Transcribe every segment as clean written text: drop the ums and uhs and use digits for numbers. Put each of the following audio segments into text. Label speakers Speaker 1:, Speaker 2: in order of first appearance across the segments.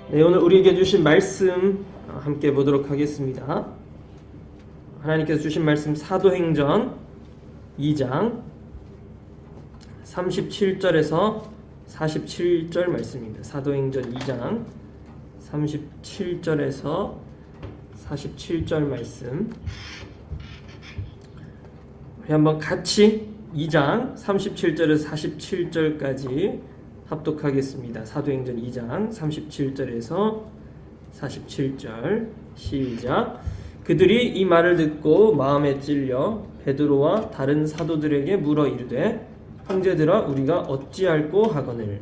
Speaker 1: 네, 오늘 우리에게 주신 말씀 함께 보도록 하겠습니다. 하나님께서 주신 말씀 사도행전 2장 37절에서 47절 말씀입니다. 사도행전 2장 37절에서 47절 말씀. 우리 한번 같이 2장 37절에서 47절까지 합독하겠습니다. 사도행전 2장 37절에서 47절 시작. 그들이 이 말을 듣고 마음에 찔려 베드로와 다른 사도들에게 물어 이르되 형제들아 우리가 어찌할꼬 하거늘.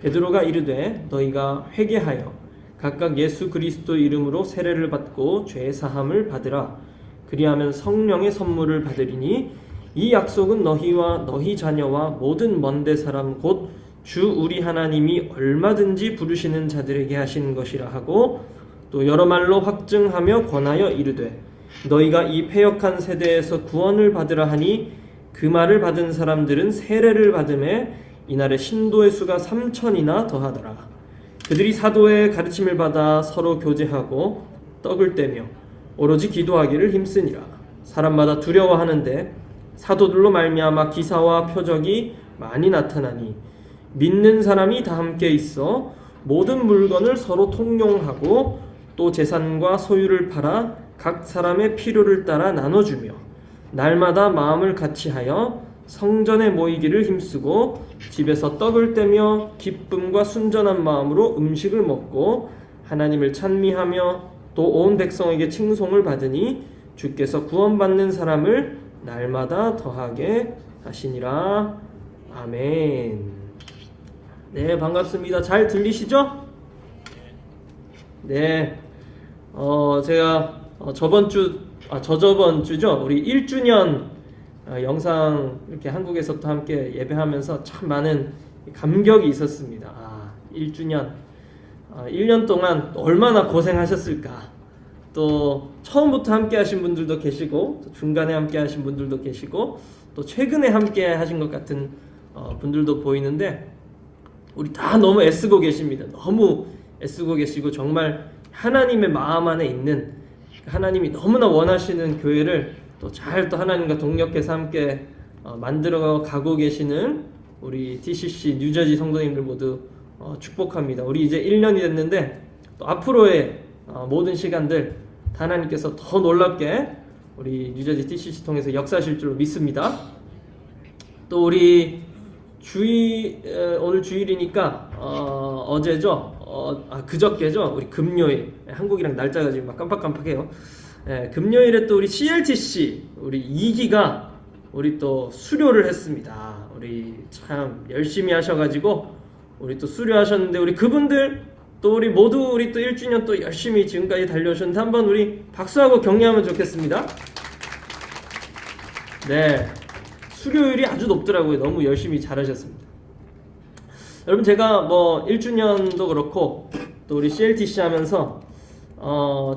Speaker 1: 베드로가 이르되 너희가 회개하여 각각 예수 그리스도 이름으로 세례를 받고 죄 사함을 받으라. 그리하면 성령의 선물을 받으리니 이 약속은 너희와 너희 자녀와 모든 먼데 사람 곧 주 우리 하나님이 얼마든지 부르시는 자들에게 하신 것이라 하고 또 여러 말로 확증하며 권하여 이르되 너희가 이 패역한 세대에서 구원을 받으라 하니 그 말을 받은 사람들은 세례를 받음에 이날에 신도의 수가 3,000이나 더하더라. 그들이 사도의 가르침을 받아 서로 교제하고 떡을 떼며 오로지 기도하기를 힘쓰니라. 사람마다 두려워하는데 사도들로 말미암아 기사와 표적이 많이 나타나니 믿는 사람이 다 함께 있어 모든 물건을 서로 통용하고 또 재산과 소유를 팔아 각 사람의 필요를 따라 나눠주며 날마다 마음을 같이하여 성전에 모이기를 힘쓰고 집에서 떡을 떼며 기쁨과 순전한 마음으로 음식을 먹고 하나님을 찬미하며 또 온 백성에게 칭송을 받으니 주께서 구원받는 사람을 날마다 더하게 하시니라. 아멘. 네, 반갑습니다. 잘 들리시죠? 네. 제가 저저번 주죠. 우리 1주년 영상 이렇게 한국에서 또 함께 예배하면서 참 많은 감격이 있었습니다. 1주년. 1년 동안 얼마나 고생하셨을까. 또 처음부터 함께 하신 분들도 계시고 또 중간에 함께 하신 분들도 계시고 또 최근에 함께 하신 것 같은 분들도 보이는데 우리 다 너무 애쓰고 계십니다. 너무 애쓰고 계시고 정말 하나님의 마음 안에 있는 하나님이 너무나 원하시는 교회를 또 잘 또 하나님과 동력해서 함께 만들어 가고 계시는 우리 TCC 뉴저지 성도님들 모두 축복합니다. 우리 이제 1년이 됐는데 또 앞으로의 모든 시간들 하나님께서 더 놀랍게 우리 뉴저지 TCC 통해서 역사하실 줄 믿습니다. 또 우리 오늘 주일이니까 어제죠. 그저께죠. 우리 금요일 한국이랑 날짜가 지금 막 깜빡깜빡해요. 금요일에 또 우리 CLTC 우리 2기가 우리 또 수료를 했습니다. 우리 참 열심히 하셔가지고 우리 또 수료하셨는데 우리 그분들 또 우리 모두 우리 또 1주년 또 열심히 지금까지 달려오셨는데 한번 우리 박수하고 격려하면 좋겠습니다. 네. 수료율이 아주 높더라고요. 너무 열심히 잘하셨습니다. 여러분 제가 뭐 1주년도 그렇고 또 우리 CLTC 하면서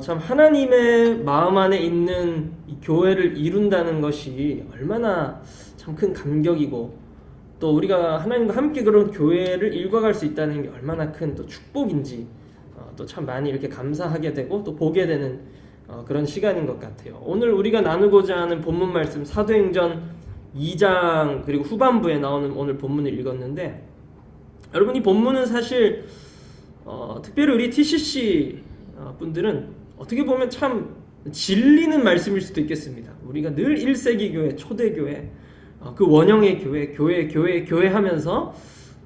Speaker 1: 참 하나님의 마음 안에 있는 이 교회를 이룬다는 것이 얼마나 참 큰 감격이고 또 우리가 하나님과 함께 그런 교회를 일궈갈 수 있다는 게 얼마나 큰 또 축복인지 또 참 많이 이렇게 감사하게 되고 또 보게 되는 그런 시간인 것 같아요. 오늘 우리가 나누고자 하는 본문 말씀 사도행전 2장 그리고 후반부에 나오는 오늘 본문을 읽었는데 여러분 이 본문은 사실 특별히 우리 TCC 분들은 어떻게 보면 참 질리는 말씀일 수도 있겠습니다. 우리가 늘 1세기 교회, 초대교회, 그 원형의 교회 하면서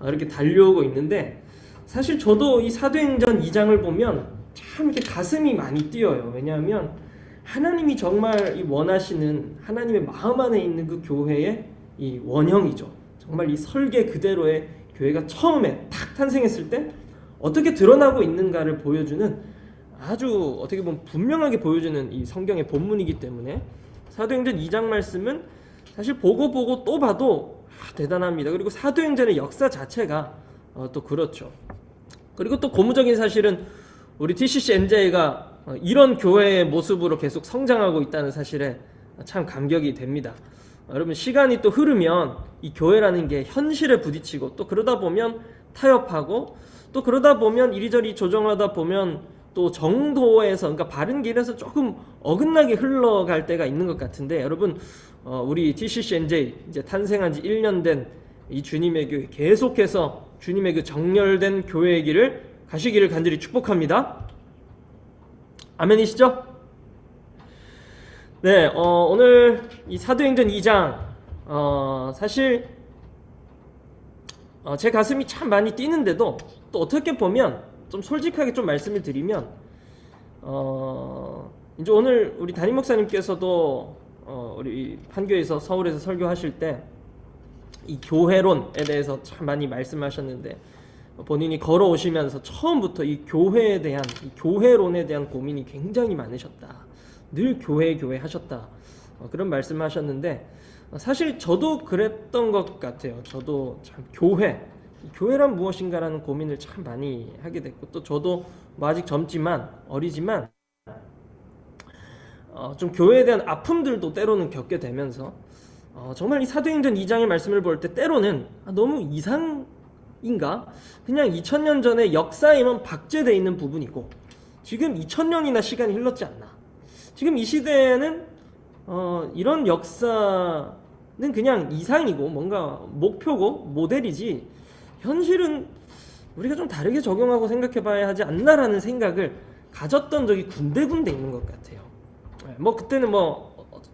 Speaker 1: 이렇게 달려오고 있는데 사실 저도 이 사도행전 2장을 보면 참 이렇게 가슴이 많이 뛰어요. 왜냐하면 하나님이 정말 이 원하시는 하나님의 마음 안에 있는 그 교회의 이 원형이죠. 정말 이 설계 그대로의 교회가 처음에 탁 탄생했을 때 어떻게 드러나고 있는가를 보여주는 아주 어떻게 보면 분명하게 보여주는 이 성경의 본문이기 때문에 사도행전 2장 말씀은 사실 보고 또 봐도 대단합니다. 그리고 사도행전의 역사 자체가 또 그렇죠. 그리고 또 고무적인 사실은 우리 TCC NJ가 이런 교회의 모습으로 계속 성장하고 있다는 사실에 참 감격이 됩니다. 여러분 시간이 또 흐르면 이 교회라는 게 현실에 부딪히고 또 그러다 보면 타협하고 또 그러다 보면 이리저리 조정하다 보면 또 정도에서 그러니까 바른 길에서 조금 어긋나게 흘러갈 때가 있는 것 같은데 여러분 우리 TCCNJ 이제 탄생한 지 1년 된 이 주님의 교회 계속해서 주님의 그 정렬된 교회의 길을 가시기를 간절히 축복합니다. 아멘이시죠? 네, 오늘 이 사도행전 2장 사실 제 가슴이 참 많이 뛰는데도 또 어떻게 보면 좀 솔직하게 좀 말씀을 드리면 이제 오늘 우리 담임 목사님께서도 우리 판교에서 서울에서 설교하실 때 이 교회론에 대해서 참 많이 말씀하셨는데 본인이 걸어오시면서 처음부터 이 교회에 대한 이 교회론에 대한 고민이 굉장히 많으셨다. 늘 교회 하셨다. 그런 말씀을 하셨는데 사실 저도 그랬던 것 같아요. 저도 참 교회란 무엇인가라는 고민을 참 많이 하게 됐고 또 저도 뭐 아직 젊지만 어리지만 좀 교회에 대한 아픔들도 때로는 겪게 되면서 정말 이 사도행전 2장의 말씀을 볼 때 때로는 너무 이상인가? 그냥 2000년 전의 역사에만 박제되어 있는 부분이고 지금 2000년이나 시간이 흘렀지 않나. 지금 이 시대에는 이런 역사는 그냥 이상이고 뭔가 목표고 모델이지 현실은 우리가 좀 다르게 적용하고 생각해 봐야 하지 않나라는 생각을 가졌던 적이 군데군데 있는 것 같아요. 뭐 그때는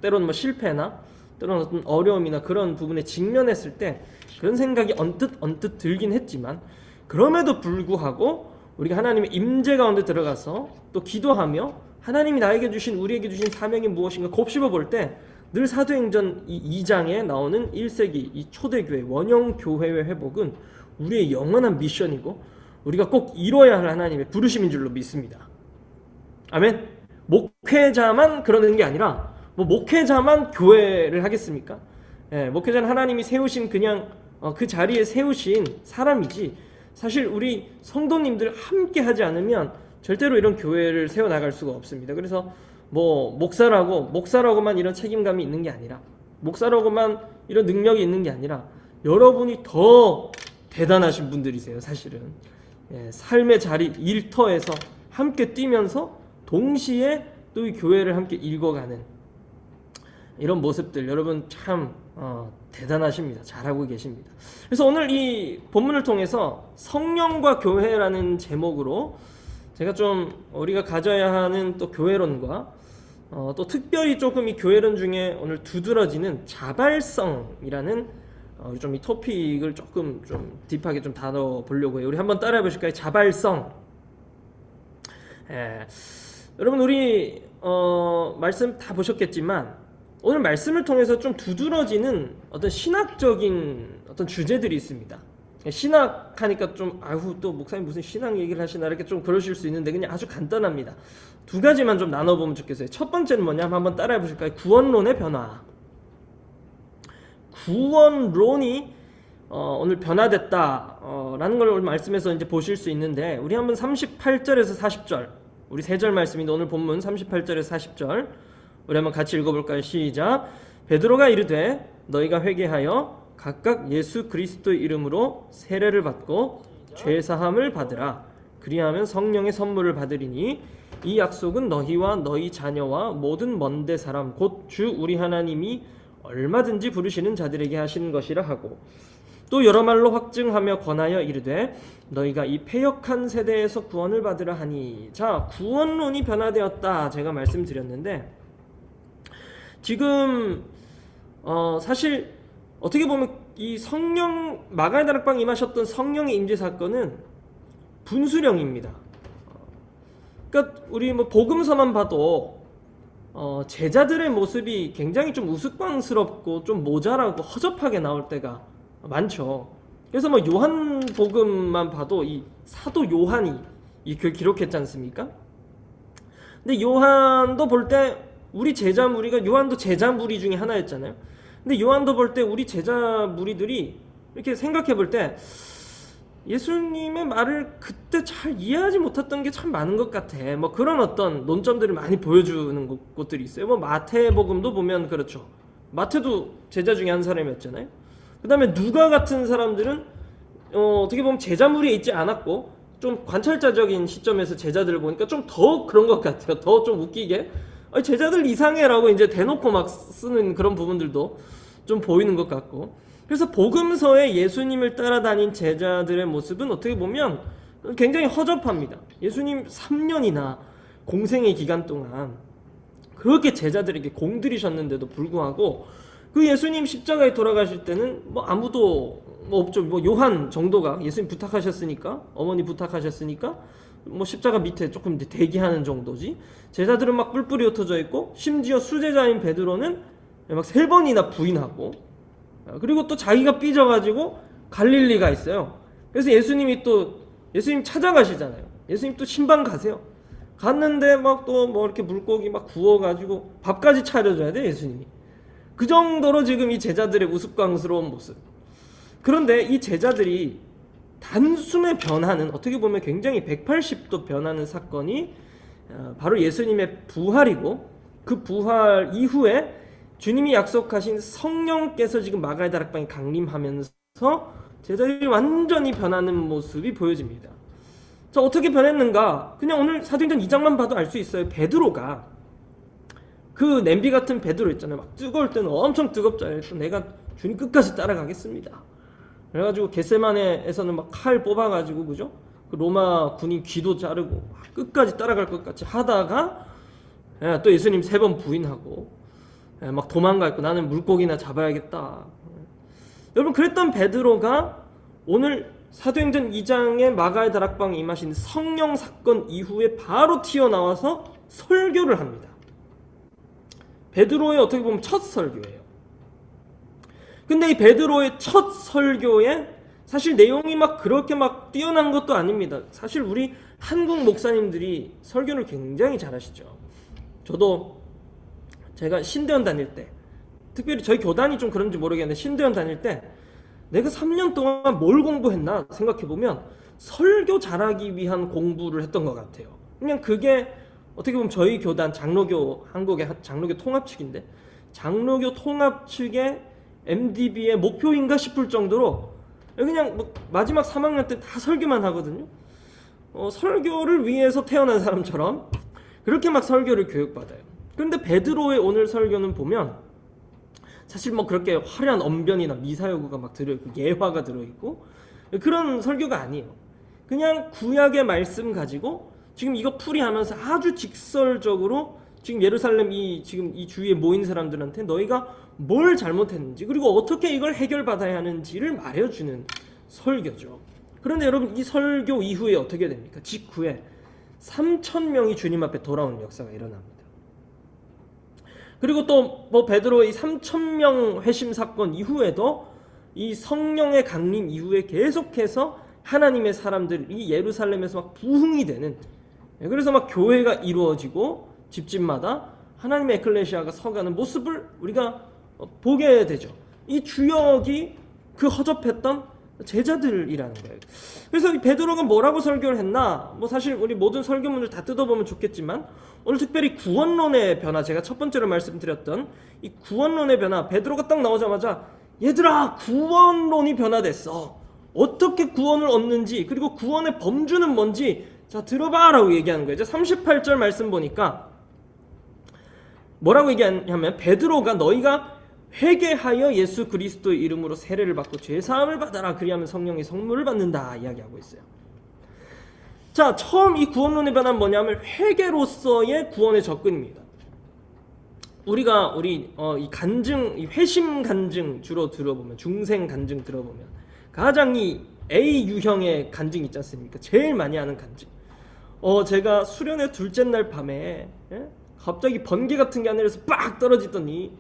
Speaker 1: 때로는 실패나 때로는 어떤 어려움이나 그런 부분에 직면했을 때 그런 생각이 언뜻 들긴 했지만 그럼에도 불구하고 우리가 하나님의 임재 가운데 들어가서 또 기도하며 하나님이 나에게 주신 우리에게 주신 사명이 무엇인가 곱씹어 볼 때 늘 사도행전 이 2장에 나오는 1세기 이 초대교회 원형 교회의 회복은 우리의 영원한 미션이고 우리가 꼭 이뤄야 할 하나님의 부르심인 줄로 믿습니다. 아멘. 목회자만 그러는 게 아니라 목회자만 교회를 하겠습니까? 목회자는 하나님이 세우신 그냥 그 자리에 세우신 사람이지 사실 우리 성도님들 함께 하지 않으면 절대로 이런 교회를 세워나갈 수가 없습니다. 그래서 목사라고만 이런 책임감이 있는 게 아니라 목사라고만 이런 능력이 있는 게 아니라 여러분이 더 대단하신 분들이세요. 사실은 삶의 자리 일터에서 함께 뛰면서 동시에 또 이 교회를 함께 읽어가는 이런 모습들 여러분 참 대단하십니다. 잘하고 계십니다. 그래서 오늘 이 본문을 통해서 성령과 교회라는 제목으로 제가 좀 우리가 가져야 하는 또 교회론과 또 특별히 조금 이 교회론 중에 오늘 두드러지는 자발성이라는 좀 이 토픽을 조금 좀 딥하게 좀 다뤄보려고 해요. 우리 한번 따라해 보실까요? 자발성. 여러분 우리 말씀 다 보셨겠지만 오늘 말씀을 통해서 좀 두드러지는 어떤 신학적인 어떤 주제들이 있습니다. 신학하니까 좀 또 목사님 무슨 신학 얘기를 하시나 이렇게 좀 그러실 수 있는데 그냥 아주 간단합니다. 두 가지만 좀 나눠보면 좋겠어요. 첫 번째는 뭐냐면 한번 따라해 보실까요? 구원론의 변화. 구원론이 오늘 변화됐다 라는 걸 오늘 말씀에서 이제 보실 수 있는데 우리 한번 38절에서 40절 우리 세 절 말씀인데 오늘 본문 38절에서 40절 우리 한번 같이 읽어볼까요? 시작. 베드로가 이르되 너희가 회개하여 각각 예수 그리스도의 이름으로 세례를 받고 죄사함을 받으라. 그리하면 성령의 선물을 받으리니 이 약속은 너희와 너희 자녀와 모든 먼데 사람 곧 주 우리 하나님이 얼마든지 부르시는 자들에게 하시는 것이라 하고 또 여러 말로 확증하며 권하여 이르되 너희가 이 패역한 세대에서 구원을 받으라 하니. 자, 구원론이 변화되었다 제가 말씀드렸는데 지금 사실 어떻게 보면 이 성령 마가의 다락방 임하셨던 성령의 임재 사건은 분수령입니다. 그러니까 우리 복음서만 봐도 제자들의 모습이 굉장히 좀 우스꽝스럽고 좀 모자라고 허접하게 나올 때가 많죠. 그래서 요한복음만 봐도 이 사도 요한이 이 글 기록했지 않습니까? 근데 요한도 볼 때 우리 제자 무리가 요한도 제자 무리 중에 하나였잖아요. 근데 요한도 볼 때 우리 제자 무리들이 이렇게 생각해 볼 때 예수님의 말을 그때 잘 이해하지 못했던 게 참 많은 것 같아. 그런 어떤 논점들을 많이 보여주는 곳들이 있어요. 마태복음도 보면 그렇죠. 마태도 제자 중에 한 사람이었잖아요. 그 다음에 누가 같은 사람들은 어떻게 보면 제자무리에 있지 않았고 좀 관찰자적인 시점에서 제자들을 보니까 좀 더 그런 것 같아요. 더 좀 웃기게 제자들 이상해라고 이제 대놓고 막 쓰는 그런 부분들도 좀 보이는 것 같고, 그래서 복음서에 예수님을 따라다닌 제자들의 모습은 어떻게 보면 굉장히 허접합니다. 예수님 3년이나 공생의 기간 동안 그렇게 제자들에게 공들이셨는데도 불구하고 그 예수님 십자가에 돌아가실 때는 뭐 아무도 뭐 없죠. 뭐 요한 정도가 예수님 부탁하셨으니까, 어머니 부탁하셨으니까 뭐 십자가 밑에 조금 대기하는 정도지. 제자들은 막 뿔뿔이 흩어져 있고, 심지어 수제자인 베드로는 막 3번이나 부인하고, 그리고 또 자기가 삐져가지고 갈릴리가 있어요. 그래서 예수님 찾아가시잖아요. 예수님 또 신방 가세요. 갔는데 막 또 뭐 이렇게 물고기 막 구워가지고 밥까지 차려줘야 돼, 예수님이. 그 정도로 지금 이 제자들의 우스꽝스러운 모습. 그런데 이 제자들이 단숨에 변하는, 어떻게 보면 굉장히 180도 변하는 사건이 바로 예수님의 부활이고, 그 부활 이후에 주님이 약속하신 성령께서 지금 마가의 다락방에 강림하면서 제자들이 완전히 변하는 모습이 보여집니다. 자, 어떻게 변했는가? 그냥 오늘 사도행전 2장만 봐도 알 수 있어요. 베드로가, 그 냄비 같은 베드로 있잖아요. 막 뜨거울 때는 엄청 뜨겁잖아요. 또 내가 주님 끝까지 따라가겠습니다. 그래가지고 겟세마네에서는 막 칼 뽑아가지고, 그죠? 그 로마 군인 귀도 자르고 끝까지 따라갈 것 같이 하다가 또 예수님 3번 부인하고 막 도망가 있고, 나는 물고기나 잡아야겠다. 여러분, 그랬던 베드로가 오늘 사도행전 2장의 마가의 다락방에 임하신 성령 사건 이후에 바로 튀어나와서 설교를 합니다. 베드로의 어떻게 보면 첫 설교예요. 근데 이 베드로의 첫 설교에 사실 내용이 막 그렇게 막 뛰어난 것도 아닙니다. 사실 우리 한국 목사님들이 설교를 굉장히 잘하시죠. 저도 제가 신대원 다닐 때, 특별히 저희 교단이 좀 그런지 모르겠는데 신대원 다닐 때 내가 3년 동안 뭘 공부했나 생각해보면 설교 잘하기 위한 공부를 했던 것 같아요. 그냥 그게 어떻게 보면 저희 교단 한국의 장로교 통합 측인데, 장로교 통합 측의 MDB의 목표인가 싶을 정도로 그냥 뭐 마지막 3학년 때 다 설교만 하거든요. 설교를 위해서 태어난 사람처럼 그렇게 막 설교를 교육받아요. 그런데 베드로의 오늘 설교는 보면 사실 뭐 그렇게 화려한 언변이나 미사여구가 막 들어있고 예화가 들어있고 그런 설교가 아니에요. 그냥 구약의 말씀 가지고 지금 이거 풀이하면서 아주 직설적으로 지금 예루살렘 지금 이 주위에 모인 사람들한테 너희가 뭘 잘못했는지, 그리고 어떻게 이걸 해결받아야 하는지를 말해주는 설교죠. 그런데 여러분, 이 설교 이후에 어떻게 됩니까? 직후에 3,000명이 주님 앞에 돌아오는 역사가 일어납니다. 그리고 또 뭐 베드로의 3,000명 회심 사건 이후에도 이 성령의 강림 이후에 계속해서 하나님의 사람들이 예루살렘에서 막 부흥이 되는, 그래서 막 교회가 이루어지고 집집마다 하나님의 에클레시아가 서가는 모습을 우리가 보게 되죠. 이 주역이 그 허접했던 제자들이라는 거예요. 그래서 이 베드로가 뭐라고 설교를 했나? 뭐 사실 우리 모든 설교문을 다 뜯어보면 좋겠지만 오늘 특별히 구원론의 변화, 제가 첫 번째로 말씀드렸던 이 구원론의 변화, 베드로가 딱 나오자마자 얘들아, 구원론이 변화됐어. 어떻게 구원을 얻는지, 그리고 구원의 범주는 뭔지 자 들어봐 라고 얘기하는 거예요. 38절 말씀 보니까 뭐라고 얘기하냐면, 베드로가 너희가 회개하여 예수 그리스도의 이름으로 세례를 받고 죄사함을 받아라, 그리하면 성령의 선물을 받는다 이야기하고 있어요. 자, 처음 이 구원론의 변화는 뭐냐면 회개로서의 구원의 접근입니다. 우리가 이 간증, 이 회심 간증 주로 들어보면, 중생 간증 들어보면 가장 이 A 유형의 간증 있지 않습니까? 제일 많이 하는 간증. 제가 수련회 둘째 날 밤에 갑자기 번개 같은 게 하늘에서 빡 떨어지더니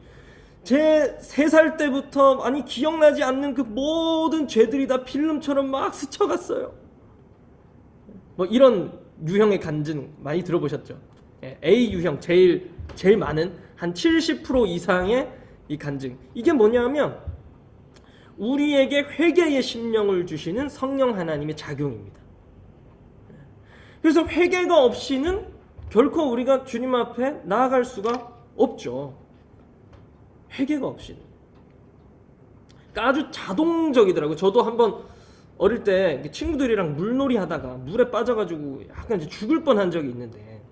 Speaker 1: 제 3살 때부터 기억나지 않는 그 모든 죄들이 다 필름처럼 막 스쳐갔어요. 뭐 이런 유형의 간증 많이 들어보셨죠? A 유형 제일 많은 한 70% 이상의 이 간증. 이게 뭐냐면 우리에게 회개의 심령을 주시는 성령 하나님의 작용입니다. 그래서 회개가 없이는 결코 우리가 주님 앞에 나아갈 수가 없죠. 회개가 없이는. 그러니까 아주 자동적이더라고요. 저도 한번 어릴 때 친구들이랑 물놀이 하다가 물에 빠져가지고 약간 이제 죽을 뻔한 적이 있는데,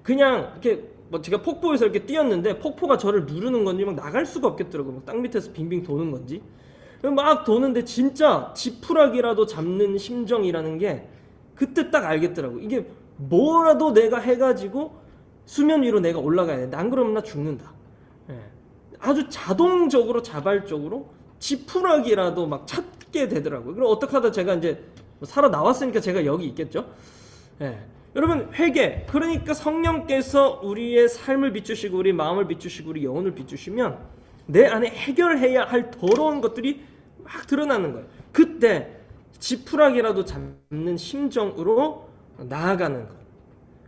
Speaker 1: 그냥 이렇게 뭐 제가 폭포에서 이렇게 뛰었는데 폭포가 저를 누르는 건지 막 나갈 수가 없겠더라고요. 막 땅 밑에서 빙빙 도는 건지. 막 도는데 진짜 지푸라기라도 잡는 심정이라는 게 그때 딱 알겠더라고요. 이게 뭐라도 내가 해가지고 수면 위로 내가 올라가야 돼. 안 그러면 나 죽는다. 예. 아주 자동적으로 자발적으로 지푸라기라도 막 찾게 되더라고요. 그럼 어떻게 하다 제가 이제 살아 나왔으니까 제가 여기 있겠죠. 예. 여러분, 회개, 그러니까 성령께서 우리의 삶을 비추시고 우리 마음을 비추시고 우리 영혼을 비추시면 내 안에 해결해야 할 더러운 것들이 막 드러나는 거예요. 그때 지푸라기라도 잡는 심정으로 나아가는 것.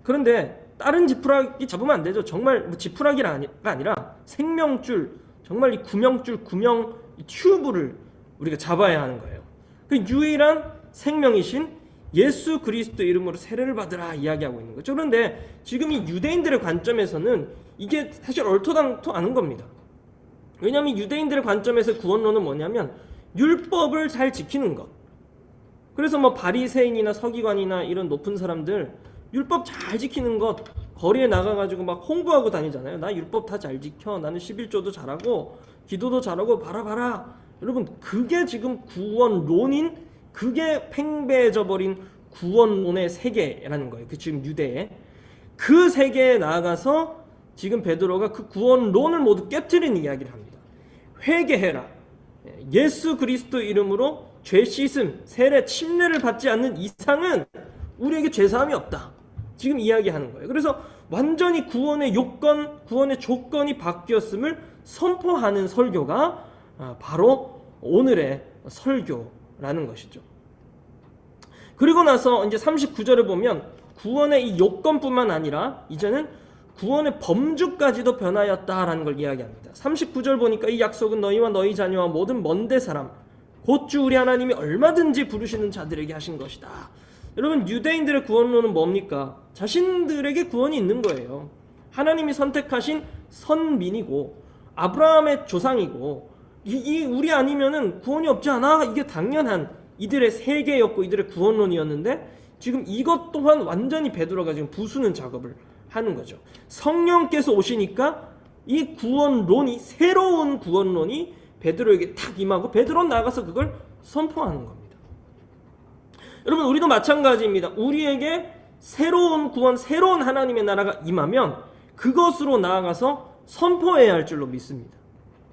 Speaker 1: 그런데 다른 지푸라기 잡으면 안 되죠. 정말 뭐 지푸라기가 아니라 생명줄, 정말 이 구명줄, 구명 튜브를 우리가 잡아야 하는 거예요. 그 유일한 생명이신 예수 그리스도 이름으로 세례를 받으라 이야기하고 있는 거죠. 그런데 지금 이 유대인들의 관점에서는 이게 사실 얼토당토 않은 겁니다. 왜냐하면 유대인들의 관점에서 구원론은 뭐냐면 율법을 잘 지키는 것. 그래서 뭐 바리새인이나 서기관이나 이런 높은 사람들 율법 잘 지키는 것, 거리에 나가가지고 막 홍보하고 다니잖아요. 나 율법 다 잘 지켜. 나는 11조도 잘하고 기도도 잘하고 봐라. 여러분, 그게 지금 구원론인, 그게 팽배해져 버린 구원론의 세계라는 거예요. 그 지금 유대의 그 세계에 나아가서 지금 베드로가 그 구원론을 모두 깨트리는 이야기를 합니다. 회개해라. 예수 그리스도 이름으로 죄 씻음, 세례, 침례를 받지 않는 이상은 우리에게 죄사함이 없다. 지금 이야기하는 거예요. 그래서 완전히 구원의 요건, 구원의 조건이 바뀌었음을 선포하는 설교가 바로 오늘의 설교라는 것이죠. 그리고 나서 이제 39절에 보면 구원의 이 요건뿐만 아니라 이제는 구원의 범주까지도 변하였다라는 걸 이야기합니다. 39절 보니까 이 약속은 너희와 너희 자녀와 모든 먼데 사람 곧 주 우리 하나님이 얼마든지 부르시는 자들에게 하신 것이다. 여러분, 유대인들의 구원론은 뭡니까? 자신들에게 구원이 있는 거예요. 하나님이 선택하신 선민이고 아브라함의 조상이고 이 우리 아니면은 구원이 없지 않아? 이게 당연한 이들의 세계였고 이들의 구원론이었는데 지금 이것 또한 완전히 베드로가 지금 부수는 작업을 하는 거죠. 성령께서 오시니까 이 구원론이, 새로운 구원론이 베드로에게 탁 임하고 베드로는 나가서 그걸 선포하는 겁니다. 여러분, 우리도 마찬가지입니다. 우리에게 새로운 구원, 새로운 하나님의 나라가 임하면 그것으로 나아가서 선포해야 할 줄로 믿습니다.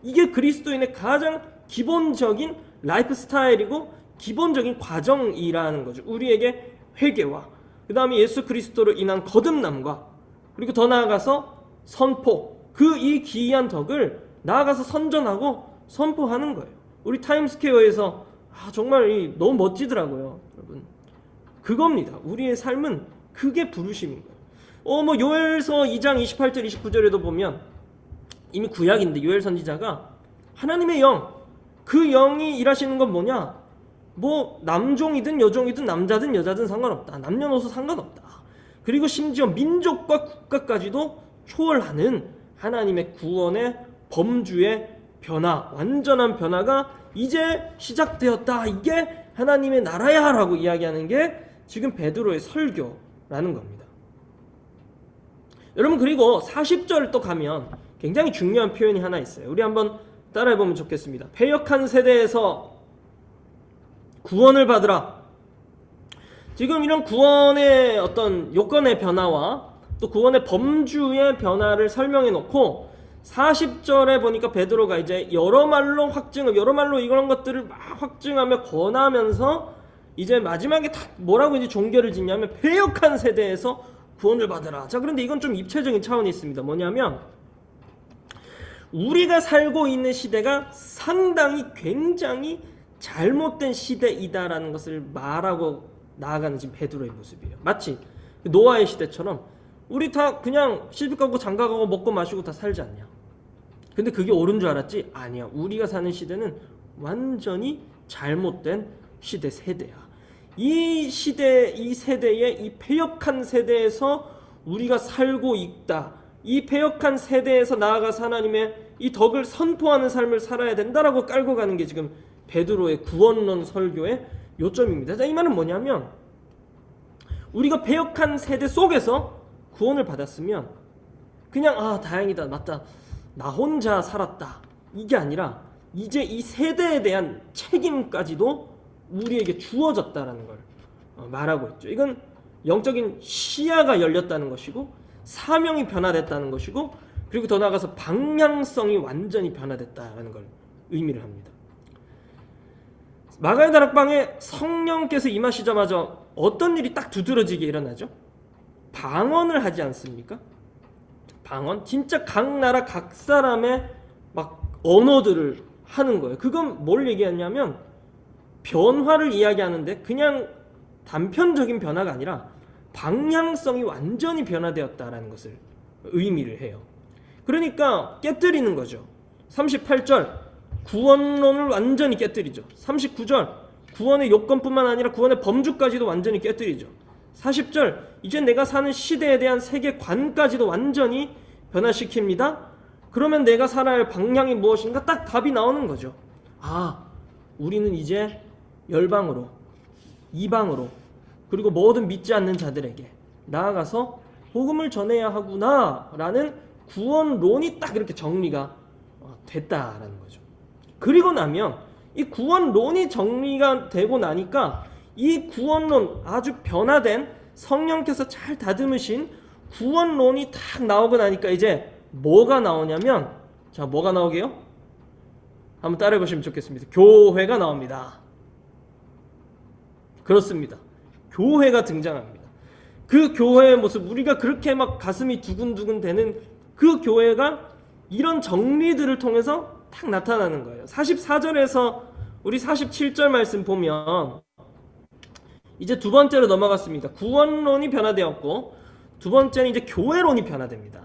Speaker 1: 이게 그리스도인의 가장 기본적인 라이프 스타일이고 기본적인 과정이라는 거죠. 우리에게 회개와 그 다음에 예수 그리스도로 인한 거듭남과 그리고 더 나아가서 선포, 그 이 기이한 덕을 나아가서 선전하고 선포하는 거예요. 우리 타임스퀘어에서 정말 너무 멋지더라고요. 여러분, 그겁니다. 우리의 삶은 그게 부르심인 거예요. 뭐 요엘서 2장 28절 29절에도 보면 이미 구약인데 요엘 선지자가 하나님의 영, 그 영이 일하시는 건 뭐냐? 뭐 남종이든 여종이든 남자든 여자든 상관없다. 남녀노소 상관없다. 그리고 심지어 민족과 국가까지도 초월하는 하나님의 구원의 범주의 변화, 완전한 변화가 이제 시작되었다. 이게 하나님의 나라야 라고 이야기하는 게 지금 베드로의 설교라는 겁니다. 여러분, 그리고 40절 또 가면 굉장히 중요한 표현이 하나 있어요. 우리 한번 따라해보면 좋겠습니다. 패역한 세대에서 구원을 받으라. 지금 이런 구원의 어떤 요건의 변화와 또 구원의 범주의 변화를 설명해 놓고 40절에 보니까 베드로가 이제 여러 말로 확증을, 여러 말로 이런 것들을 막 확증하며 권하면서 이제 마지막에 다 뭐라고 이제 종결을 짓냐면 패역한 세대에서 구원을 받으라. 자, 그런데 이건 좀 입체적인 차원이 있습니다. 뭐냐면 우리가 살고 있는 시대가 상당히 굉장히 잘못된 시대이다라는 것을 말하고 나아가는 지금 베드로의 모습이에요. 마치 노아의 시대처럼 우리 다 그냥 시집 가고 장가 가고 먹고 마시고 다 살지 않냐? 근데 그게 옳은 줄 알았지? 아니야. 우리가 사는 시대는 완전히 잘못된 시대, 세대야. 이 시대, 이 세대의 이 패역한 세대에서 우리가 살고 있다. 이 패역한 세대에서 나아가서 하나님의 이 덕을 선포하는 삶을 살아야 된다라고 깔고 가는 게 지금 베드로의 구원론 설교의 요점입니다. 자, 이 말은 뭐냐면 우리가 패역한 세대 속에서 구원을 받았으면 그냥 다행이다, 맞다, 나 혼자 살았다, 이게 아니라 이제 이 세대에 대한 책임까지도 우리에게 주어졌다라는 걸 말하고 있죠. 이건 영적인 시야가 열렸다는 것이고 사명이 변화됐다는 것이고 그리고 더 나아가서 방향성이 완전히 변화됐다는 걸 의미를 합니다. 마가의 다락방에 성령께서 임하시자마자 어떤 일이 딱 두드러지게 일어나죠? 방언을 하지 않습니까? 방언? 진짜 각 나라 각 사람의 막 언어들을 하는 거예요. 그건 뭘 얘기하냐면 변화를 이야기하는데 그냥 단편적인 변화가 아니라 방향성이 완전히 변화되었다라는 것을 의미를 해요. 그러니까 깨뜨리는 거죠. 38절 구원론을 완전히 깨뜨리죠. 39절 구원의 요건뿐만 아니라 구원의 범주까지도 완전히 깨뜨리죠. 40절 이제 내가 사는 시대에 대한 세계관까지도 완전히 변화시킵니다. 그러면 내가 살아야 할 방향이 무엇인가 딱 답이 나오는 거죠. 우리는 이제 열방으로, 이방으로, 그리고 모든 믿지 않는 자들에게 나아가서 복음을 전해야 하구나 라는 구원론이 딱 이렇게 정리가 됐다라는 거죠. 그리고 나면 이 구원론이 정리가 되고 나니까 이 구원론, 아주 변화된 성령께서 잘 다듬으신 구원론이 딱 나오고 나니까 이제 뭐가 나오냐면, 자, 뭐가 나오게요? 한번 따라해 보시면 좋겠습니다. 교회가 나옵니다. 그렇습니다. 교회가 등장합니다. 그 교회의 모습, 우리가 그렇게 막 가슴이 두근두근 되는 그 교회가 이런 정리들을 통해서 딱 나타나는 거예요. 44절에서 우리 47절 말씀 보면 이제 두 번째로 넘어갔습니다. 구원론이 변화되었고 두 번째는 이제 교회론이 변화됩니다.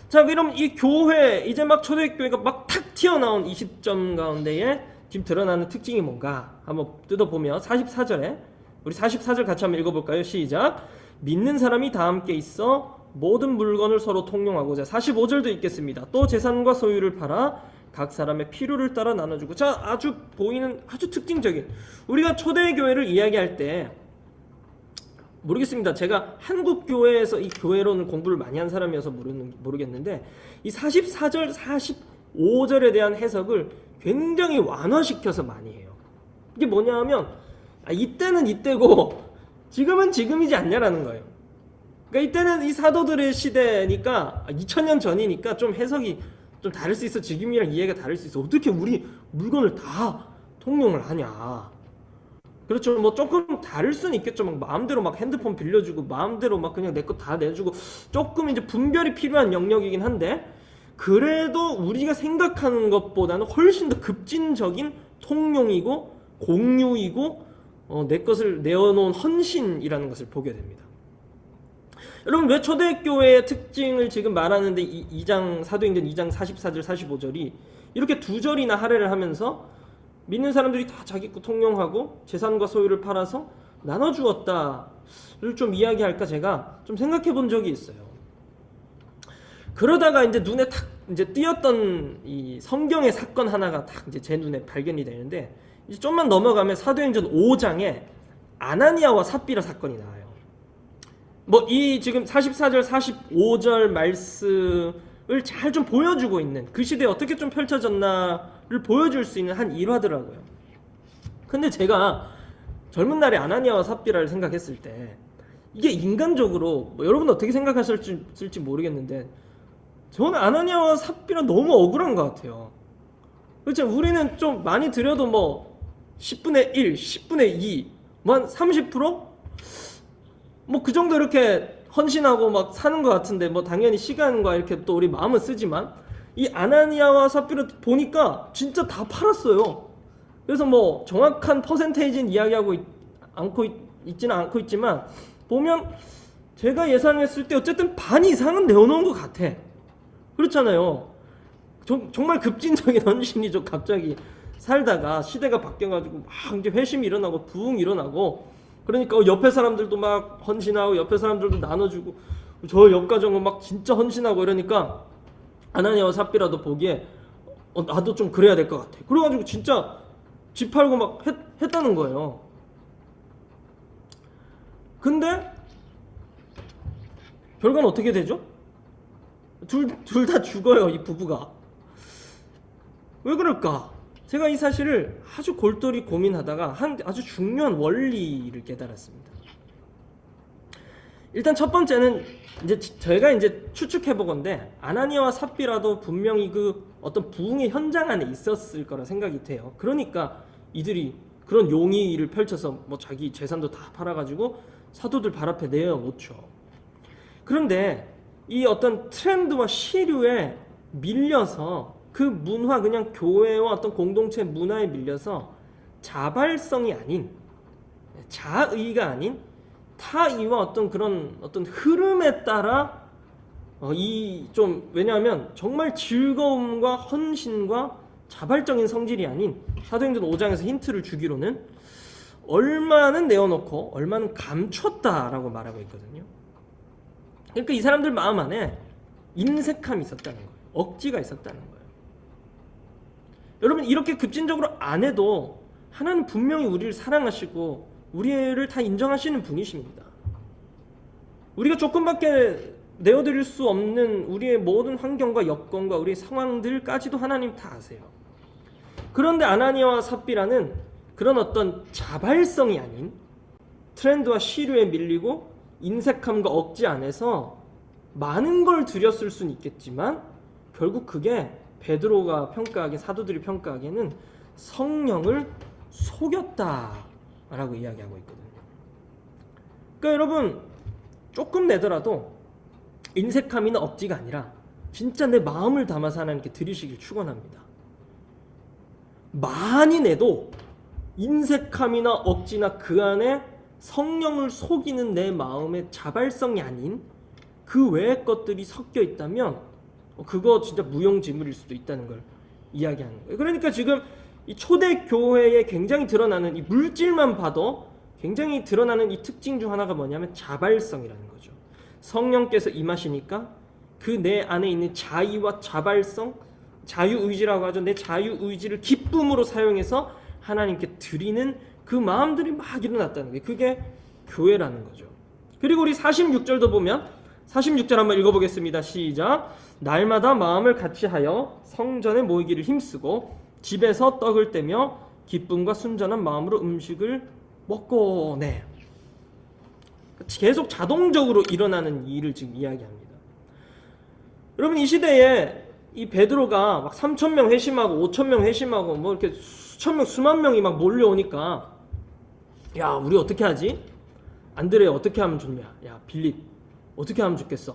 Speaker 1: 자, 그럼 이 교회, 이제 막 초대교회가 막 탁 튀어나온 20점 가운데에 지금 드러나는 특징이 뭔가 한번 뜯어보면 44절에 우리 44절 같이 한번 읽어볼까요? 시작. 믿는 사람이 다 함께 있어 모든 물건을 서로 통용하고자. 45절도 읽겠습니다. 또 재산과 소유를 팔아 각 사람의 필요를 따라 나눠주고. 자, 아주 보이는 아주 특징적인, 우리가 초대교회를 이야기할 때 모르겠습니다. 제가 한국 교회에서 이 교회론을 공부를 많이 한 사람이어서 모르겠는데 이 44절, 45절에 대한 해석을 굉장히 완화시켜서 많이 해요. 이게 뭐냐 하면 이때는 이때고 지금은 지금이지 않냐라는 거예요. 그러니까 이때는 이 사도들의 시대니까 2000년 전이니까 좀 해석이 좀 다를 수 있어. 지금이랑 이해가 다를 수 있어. 어떻게 우리 물건을 다 통용을 하냐. 그렇죠. 뭐 조금 다를 수는 있겠죠. 막 마음대로 막 핸드폰 빌려주고 마음대로 막 그냥 내 거 다 내주고 조금 이제 분별이 필요한 영역이긴 한데 그래도 우리가 생각하는 것보다는 훨씬 더 급진적인 통용이고 공유이고 내 것을 내어놓은 헌신이라는 것을 보게 됩니다. 여러분, 왜 초대교회의 특징을 지금 말하는데 2장 사도행전 2장 44절 45절이 이렇게 두 절이나 할애를 하면서 믿는 사람들이 다 자기 거 통용하고 재산과 소유를 팔아서 나눠주었다를 좀 이야기할까 제가 좀 생각해 본 적이 있어요. 그러다가 이제 눈에 탁 이제 띄었던 이 성경의 사건 하나가 탁 이제 제 눈에 발견이 되는데 이제 좀만 넘어가면 사도행전 5장에 아나니아와 삽비라 사건이 나와요. 뭐 이 지금 44절 45절 말씀을 잘 좀 보여주고 있는, 그 시대에 어떻게 좀 펼쳐졌나를 보여줄 수 있는 한 일화더라고요. 근데 제가 젊은 날에 아나니아와 삽비라를 생각했을 때 이게 인간적으로 뭐 여러분 어떻게 생각하실지 모르겠는데 저는 아나니아와 삽비라 너무 억울한 것 같아요. 그렇죠. 우리는 좀 많이 들여도 뭐 10분의 1, 10분의 2, 뭐 한 30%? 뭐 그 정도 이렇게 헌신하고 막 사는 것 같은데 뭐 당연히 시간과 이렇게 또 우리 마음은 쓰지만 이 아나니아와 삽비라 보니까 진짜 다 팔았어요. 그래서 뭐 정확한 퍼센테이지는 이야기하고 있지는 않고 있지만 보면 제가 예상했을 때 어쨌든 반 이상은 내어놓은 것 같아. 그렇잖아요. 정말 급진적인 헌신이죠. 갑자기 살다가 시대가 바뀌어가지고 막 이제 회심이 일어나고 부흥이 일어나고 그러니까 옆에 사람들도 막 헌신하고 옆에 사람들도 나눠주고 저 옆가정은 막 진짜 헌신하고 이러니까 아나니아와 삽비라도 보기에 나도 좀 그래야 될 것 같아. 그래가지고 진짜 집 팔고 막 했다는 거예요. 근데 결과는 어떻게 되죠? 둘 다 죽어요, 이 부부가. 왜 그럴까? 제가 이 사실을 아주 골똘히 고민하다가 한 아주 중요한 원리를 깨달았습니다. 일단 첫 번째는 이제 저희가 이제 추측해 보건데 아나니아와 삽비라도 분명히 그 어떤 부흥의 현장 안에 있었을 거라 생각이 돼요. 그러니까 이들이 그런 용의를 펼쳐서 뭐 자기 재산도 다 팔아가지고 사도들 발 앞에 내어놓죠. 그런데 이 어떤 트렌드와 시류에 밀려서 그 문화, 그냥 교회와 어떤 공동체 문화에 밀려서 자발성이 아닌, 자의가 아닌 타의와 어떤 그런 어떤 흐름에 따라 왜냐하면 정말 즐거움과 헌신과 자발적인 성질이 아닌, 사도행전 5장에서 힌트를 주기로는 얼마는 내어놓고 얼마는 감췄다라고 말하고 있거든요. 그러니까 이 사람들 마음 안에 인색함이 있었다는 거예요. 억지가 있었다는 거예요. 여러분, 이렇게 급진적으로 안 해도 하나님 분명히 우리를 사랑하시고 우리를 다 인정하시는 분이십니다. 우리가 조금밖에 내어드릴 수 없는 우리의 모든 환경과 여건과 우리의 상황들까지도 하나님 다 아세요. 그런데 아나니아와 삽비라는 그런 어떤 자발성이 아닌 트렌드와 시류에 밀리고 인색함과 억지 안에서 많은 걸 드렸을 수는 있겠지만 결국 그게 베드로가 평가하기에, 사도들이 평가하기에는 성령을 속였다라고 이야기하고 있거든요. 그러니까 여러분, 조금 내더라도 인색함이나 억지가 아니라 진짜 내 마음을 담아서 하나님께 드리시길 축원합니다. 많이 내도 인색함이나 억지나 그 안에 성령을 속이는 내 마음의 자발성이 아닌 그 외의 것들이 섞여 있다면 그거 진짜 무용지물일 수도 있다는 걸 이야기하는 거예요. 그러니까 지금 이 초대교회에 굉장히 드러나는 이 물질만 봐도 굉장히 드러나는 이 특징 중 하나가 뭐냐면 자발성이라는 거죠. 성령께서 임하시니까 그 내 안에 있는 자의와 자발성, 자유의지라고 하죠. 내 자유의지를 기쁨으로 사용해서 하나님께 드리는 그 마음들이 막 일어났다는 게, 그게 교회라는 거죠. 그리고 우리 46절도 보면, 46절 한번 읽어보겠습니다. 시작. 날마다 마음을 같이하여 성전에 모이기를 힘쓰고 집에서 떡을 떼며 기쁨과 순전한 마음으로 음식을 먹고. 네, 계속 자동적으로 일어나는 일을 지금 이야기합니다. 여러분, 이 시대에 이 베드로가 막 3,000명 회심하고 5,000명 회심하고 뭐 이렇게 수천 명, 수만 명이 막 몰려오니까, 야, 우리 어떻게 하지? 안드레 어떻게 하면 좋냐? 야, 빌립 어떻게 하면 좋겠어?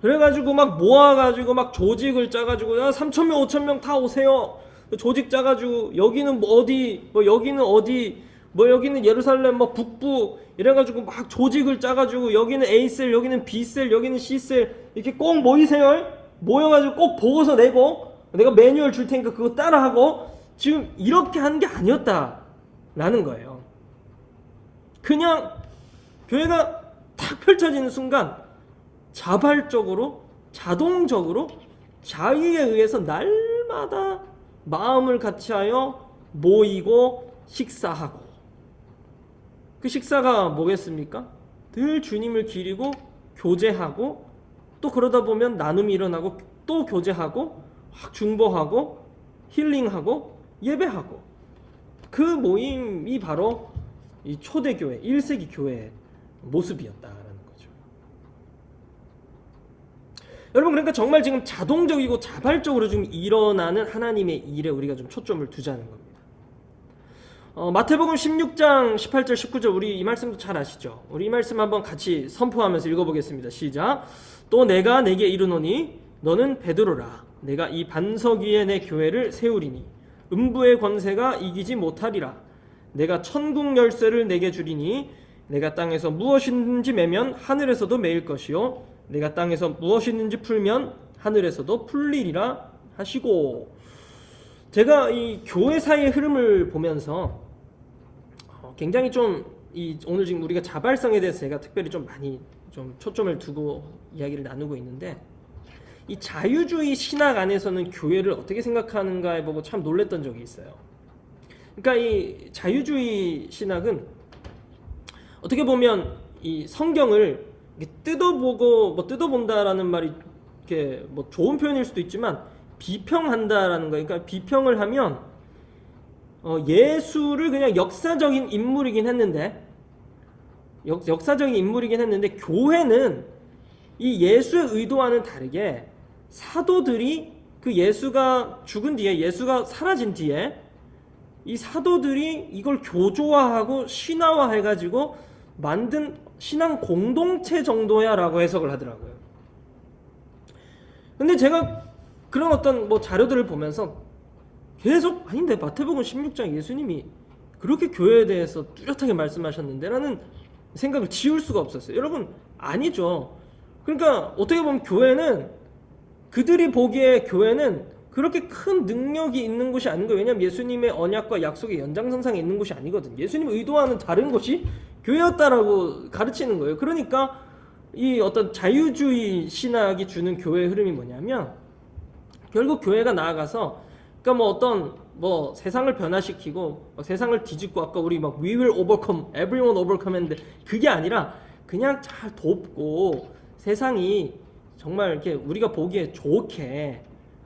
Speaker 1: 그래가지고 막 모아가지고 막 조직을 짜가지고, 야, 3,000명 5,000명 다 오세요. 조직 짜가지고 여기는 뭐 어디, 뭐 여기는 어디, 뭐 여기는 예루살렘 뭐 북부 이래가지고 막 조직을 짜가지고 여기는 A셀, 여기는 B셀, 여기는 C셀 이렇게 꼭 모이세요. 모여가지고 꼭 보고서 내고 내가 매뉴얼 줄 테니까 그거 따라하고, 지금 이렇게 하는 게 아니었다라는 거예요. 그냥 교회가 탁 펼쳐지는 순간 자발적으로, 자동적으로 자의에 의해서 날마다 마음을 같이하여 모이고 식사하고, 그 식사가 뭐겠습니까? 늘 주님을 기리고 교제하고, 또 그러다 보면 나눔이 일어나고 또 교제하고 중보하고 힐링하고 예배하고, 그 모임이 바로 이 초대교회 1세기 교회의 모습이었다라는 거죠. 여러분, 그러니까 정말 지금 자동적이고 자발적으로 좀 일어나는 하나님의 일에 우리가 좀 초점을 두자는 겁니다. 마태복음 16장 18절 19절, 우리 이 말씀도 잘 아시죠? 우리 이 말씀 한번 같이 선포하면서 읽어보겠습니다. 시작. 또 내가 내게 이르노니 너는 베드로라. 내가 이 반석 위에 내 교회를 세우리니 음부의 권세가 이기지 못하리라. 내가 천국 열쇠를 내게 주리니 내가 땅에서 무엇이든지 매면 하늘에서도 매일 것이요 내가 땅에서 무엇이든지 풀면 하늘에서도 풀리리라 하시고. 제가 이 교회 사이의 흐름을 보면서 굉장히 좀 오늘 지금 우리가 자발성에 대해서 제가 특별히 좀 많이 좀 초점을 두고 이야기를 나누고 있는데, 이 자유주의 신학 안에서는 교회를 어떻게 생각하는가에 보고 참 놀랬던 적이 있어요. 그러니까 이 자유주의 신학은 어떻게 보면 이 성경을 뜯어보고 뭐 뜯어본다라는 말이 이렇게 뭐 좋은 표현일 수도 있지만 비평한다라는 거예요. 그러니까 비평을 하면 예수를 그냥 역사적인 인물이긴 했는데 역사적인 인물이긴 했는데 교회는 이 예수의 의도와는 다르게 사도들이 그 예수가 죽은 뒤에 예수가 사라진 뒤에 이 사도들이 이걸 교조화하고 신화화해가지고 만든 신앙 공동체 정도야 라고 해석을 하더라고요. 근데 제가 그런 어떤 뭐 자료들을 보면서 계속 아닌데 마태복음 16장 예수님이 그렇게 교회에 대해서 뚜렷하게 말씀하셨는데 라는 생각을 지울 수가 없었어요. 여러분 아니죠. 그러니까 어떻게 보면 교회는 그들이 보기에 교회는 그렇게 큰 능력이 있는 곳이 아닌 거예요. 왜냐하면 예수님의 언약과 약속의 연장선상에 있는 곳이 아니거든요. 예수님의 의도와는 다른 곳이 교회였다라고 가르치는 거예요. 그러니까 이 어떤 자유주의 신학이 주는 교회의 흐름이 뭐냐면 결국 교회가 나아가서 그러니까 뭐 어떤 뭐 세상을 변화시키고 세상을 뒤집고 아까 우리 막 we will overcome, everyone overcome 했는데 그게 아니라 그냥 잘 돕고 세상이 정말 이렇게 우리가 보기에 좋게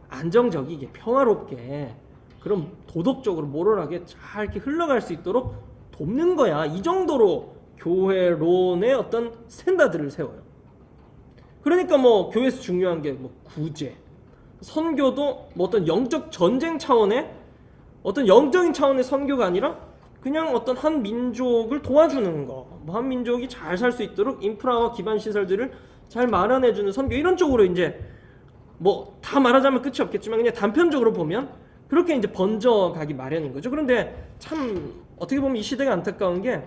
Speaker 1: 안정적이게 평화롭게 그럼 도덕적으로 모럴하게 잘 이렇게 흘러갈 수 있도록 돕는 거야. 이 정도로 교회론의 어떤 스탠다드를 세워요. 그러니까 뭐 교회에서 중요한 게 뭐 구제, 선교도 뭐 어떤 영적 전쟁 차원의 어떤 영적인 차원의 선교가 아니라 그냥 어떤 한 민족을 도와주는 거, 뭐 한 민족이 잘 살 수 있도록 인프라와 기반 시설들을 잘 마련해주는 선교 이런 쪽으로 이제 뭐 다 말하자면 끝이 없겠지만 그냥 단편적으로 보면 그렇게 이제 번져가기 마련인 거죠. 그런데 참 어떻게 보면 이 시대가 안타까운 게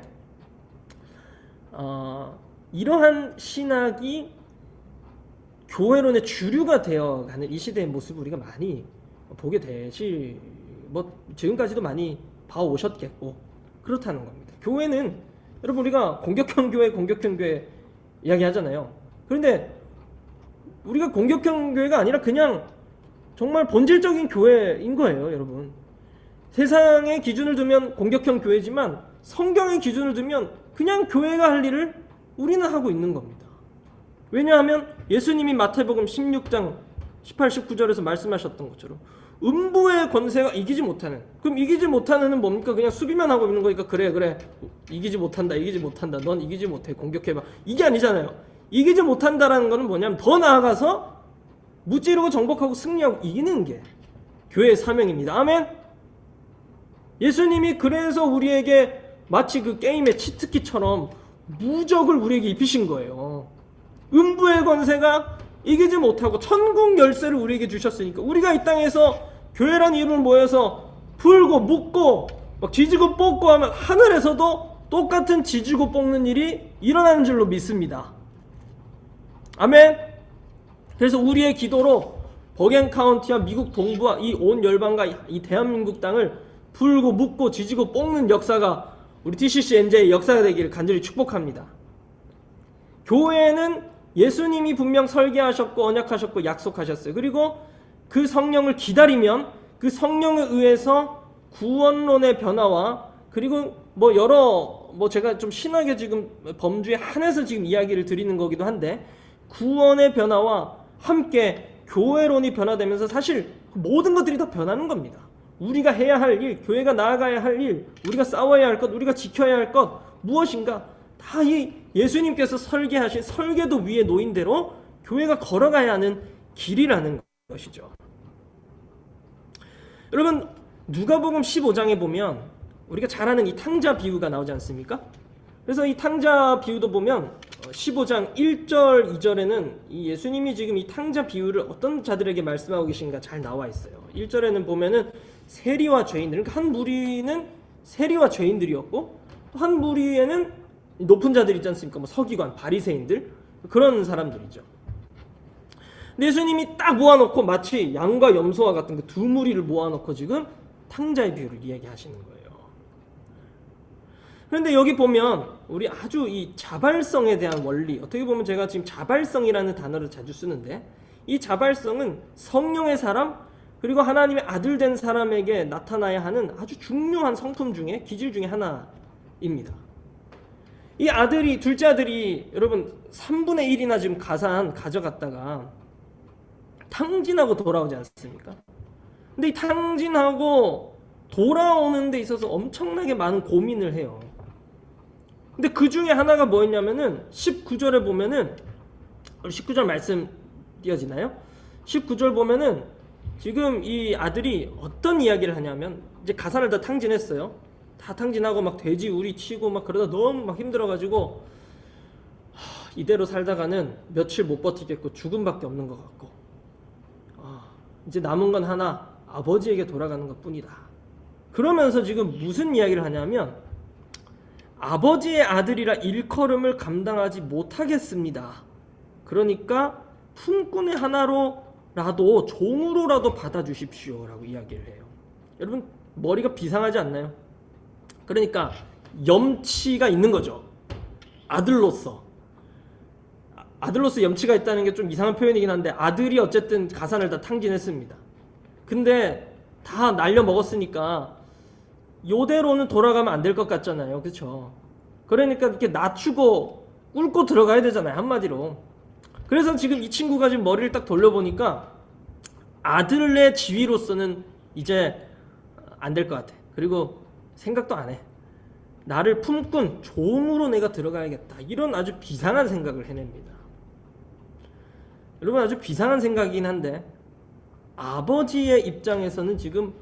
Speaker 1: 이러한 신학이 교회론의 주류가 되어가는 이 시대의 모습을 우리가 많이 보게 되시 뭐 지금까지도 많이 봐오셨겠고 그렇다는 겁니다. 교회는 여러분 우리가 공격형 교회 이야기하잖아요. 그런데 우리가 공격형 교회가 아니라 그냥 정말 본질적인 교회인 거예요, 여러분. 세상의 기준을 두면 공격형 교회지만 성경의 기준을 두면 그냥 교회가 할 일을 우리는 하고 있는 겁니다. 왜냐하면 예수님이 마태복음 16장 18, 19절에서 말씀하셨던 것처럼 음부의 권세가 이기지 못하는, 그럼 이기지 못하는은 뭡니까? 그냥 수비만 하고 있는 거니까 그래 이기지 못한다 넌 이기지 못해 공격해봐 이게 아니잖아요. 이기지 못한다라는 거는 뭐냐면 더 나아가서 무찌르고 정복하고 승리하고 이기는 게 교회의 사명입니다. 아멘. 예수님이 그래서 우리에게 마치 그 게임의 치트키처럼 무적을 우리에게 입히신 거예요. 음부의 권세가 이기지 못하고 천국 열쇠를 우리에게 주셨으니까 우리가 이 땅에서 교회라는 이름을 모여서 풀고 묶고 막 지지고 뽑고 하면 하늘에서도 똑같은 지지고 뽑는 일이 일어나는 줄로 믿습니다. 아멘. 그래서 우리의 기도로 버겐 카운티와 미국 동부와 이 온 열방과 이 대한민국 땅을 풀고 묶고 지지고 뽑는 역사가 우리 TCC NJ의 역사가 되기를 간절히 축복합니다. 교회는 예수님이 분명 설계하셨고 언약하셨고 약속하셨어요. 그리고 그 성령을 기다리면 그 성령에 의해서 구원론의 변화와 그리고 뭐 여러 뭐 제가 좀 신학의 지금 범주에 한해서 지금 이야기를 드리는 거기도 한데 구원의 변화와 함께 교회론이 변화되면서 사실 모든 것들이 다 변하는 겁니다. 우리가 해야 할 일, 교회가 나아가야 할 일, 우리가 싸워야 할 것, 우리가 지켜야 할 것 무엇인가 다 이 예수님께서 설계하신 설계도 위에 놓인 대로 교회가 걸어가야 하는 길이라는 것이죠. 여러분 누가복음 15장에 보면 우리가 잘 아는 이 탕자 비유가 나오지 않습니까? 그래서 이 탕자 비유도 보면 15장 1절 2절에는 이 예수님이 지금 이 탕자 비유를 어떤 자들에게 말씀하고 계신가 잘 나와 있어요. 1절에는 보면은 세리와 죄인들, 그러니까 한 무리는 세리와 죄인들이었고 또 한 무리에는 높은 자들 있지 않습니까? 뭐 서기관, 바리새인들 그런 사람들이죠. 근데 예수님이 딱 모아놓고 마치 양과 염소와 같은 그 두 무리를 모아놓고 지금 탕자의 비유를 이야기하시는 거예요. 그런데 여기 보면 우리 아주 이 자발성에 대한 원리, 어떻게 보면 제가 지금 자발성이라는 단어를 자주 쓰는데, 이 자발성은 성령의 사람 그리고 하나님의 아들 된 사람에게 나타나야 하는 아주 중요한 성품 중에 기질 중에 하나입니다. 이 아들이, 둘째 아들이 여러분 3분의 1이나 지금 가져갔다가 탕진하고 돌아오지 않습니까? 근데 이 탕진하고 돌아오는 데 있어서 엄청나게 많은 고민을 해요. 근데 그 중에 하나가 뭐였냐면은 19절에 보면은, 19절 말씀 띄어지나요? 19절 보면은 지금 이 아들이 어떤 이야기를 하냐면, 이제 가산을 다 탕진했어요. 다 탕진하고 막 돼지 우리 치고 막 그러다 너무 막 힘들어가지고 이대로 살다가는 며칠 못 버티겠고 죽음밖에 없는 것 같고, 이제 남은 건 하나, 아버지에게 돌아가는 것 뿐이다. 그러면서 지금 무슨 이야기를 하냐면, 아버지의 아들이라 일컬음을 감당하지 못하겠습니다. 그러니까 품꾼의 하나로라도 종으로라도 받아주십시오 라고 이야기를 해요. 여러분 머리가 비상하지 않나요? 그러니까 염치가 있는 거죠. 아들로서 염치가 있다는 게 좀 이상한 표현이긴 한데, 아들이 어쨌든 가산을 다 탕진했습니다. 근데 다 날려 먹었으니까 요대로는 돌아가면 안 될 것 같잖아요. 그렇죠? 그러니까 이렇게 낮추고 꿇고 들어가야 되잖아요, 한마디로. 그래서 지금 이 친구가 지금 머리를 딱 돌려보니까 아들의 지위로서는 이제 안 될 것 같아. 그리고 생각도 안 해. 나를 품꾼 종으로 내가 들어가야겠다, 이런 아주 비상한 생각을 해냅니다. 여러분 아주 비상한 생각이긴 한데, 아버지의 입장에서는 지금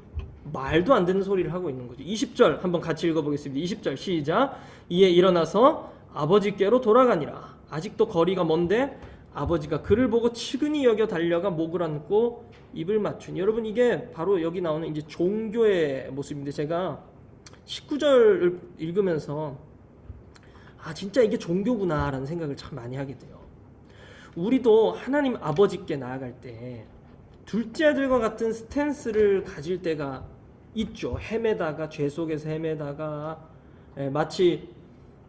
Speaker 1: 말도 안 되는 소리를 하고 있는 거죠. 20절 한번 같이 읽어보겠습니다. 20절 시작. 이에 일어나서 아버지께로 돌아가니라. 아직도 거리가 먼데 아버지가 그를 보고 측은히 여겨 달려가 목을 안고 입을 맞추니. 여러분 이게 바로 여기 나오는 이제 종교의 모습인데, 제가 19절을 읽으면서 진짜 이게 종교구나 라는 생각을 참 많이 하게 돼요. 우리도 하나님 아버지께 나아갈 때 둘째 아들과 같은 스탠스를 가질 때가 있죠. 헤매다가, 죄 속에서 헤매다가, 마치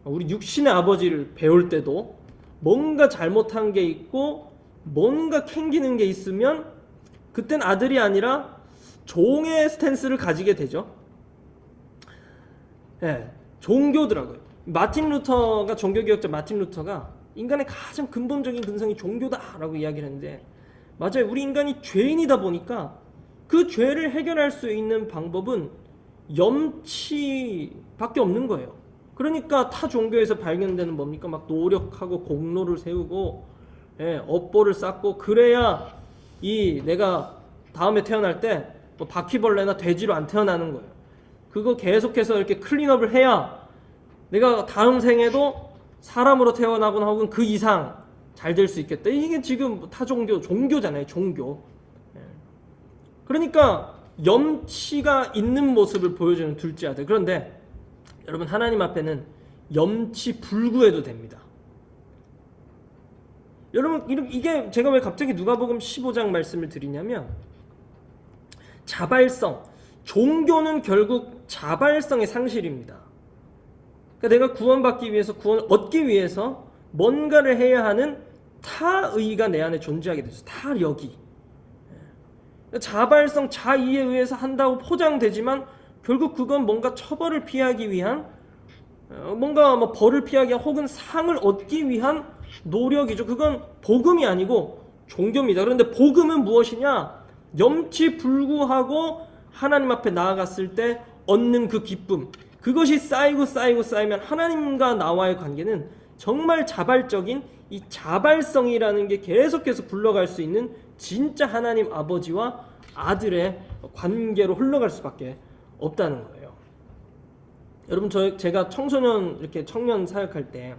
Speaker 1: 우리 육신의 아버지를 배울 때도 뭔가 잘못한 게 있고 뭔가 캥기는 게 있으면 그땐 아들이 아니라 종의 스탠스를 가지게 되죠. 종교더라고요. 종교개혁자 마틴 루터가 인간의 가장 근본적인 근성이 종교다라고 이야기를 했는데, 맞아요. 우리 인간이 죄인이다 보니까 그 죄를 해결할 수 있는 방법은 염치밖에 없는 거예요. 그러니까 타 종교에서 발견되는 뭡니까? 막 노력하고 공로를 세우고, 업보를 쌓고, 그래야 내가 다음에 태어날 때 뭐 바퀴벌레나 돼지로 안 태어나는 거예요. 그거 계속해서 이렇게 클린업을 해야 내가 다음 생에도 사람으로 태어나거나 혹은 그 이상 잘 될 수 있겠다. 이게 지금 종교잖아요. 종교. 그러니까 염치가 있는 모습을 보여주는 둘째 아들. 그런데 여러분 하나님 앞에는 염치 불구해도 됩니다. 여러분 이게 제가 왜 갑자기 누가복음 15장 말씀을 드리냐면, 자발성, 종교는 결국 자발성의 상실입니다. 그러니까 내가 구원받기 위해서, 구원을 얻기 위해서 뭔가를 해야 하는 타의가 내 안에 존재하게 되죠. 타력이. 자발성, 자의에 의해서 한다고 포장되지만 결국 그건 뭔가 처벌을 피하기 위한, 뭔가 뭐 벌을 피하기 위한, 혹은 상을 얻기 위한 노력이죠. 그건 복음이 아니고 종교입니다. 그런데 복음은 무엇이냐? 염치불구하고 하나님 앞에 나아갔을 때 얻는 그 기쁨, 그것이 쌓이면 하나님과 나와의 관계는 정말 자발적인 이 자발성이라는 게 계속해서 굴러갈 수 있는 진짜 하나님 아버지와 아들의 관계로 흘러갈 수밖에 없다는 거예요. 여러분 제가 이렇게 청년 사역할 때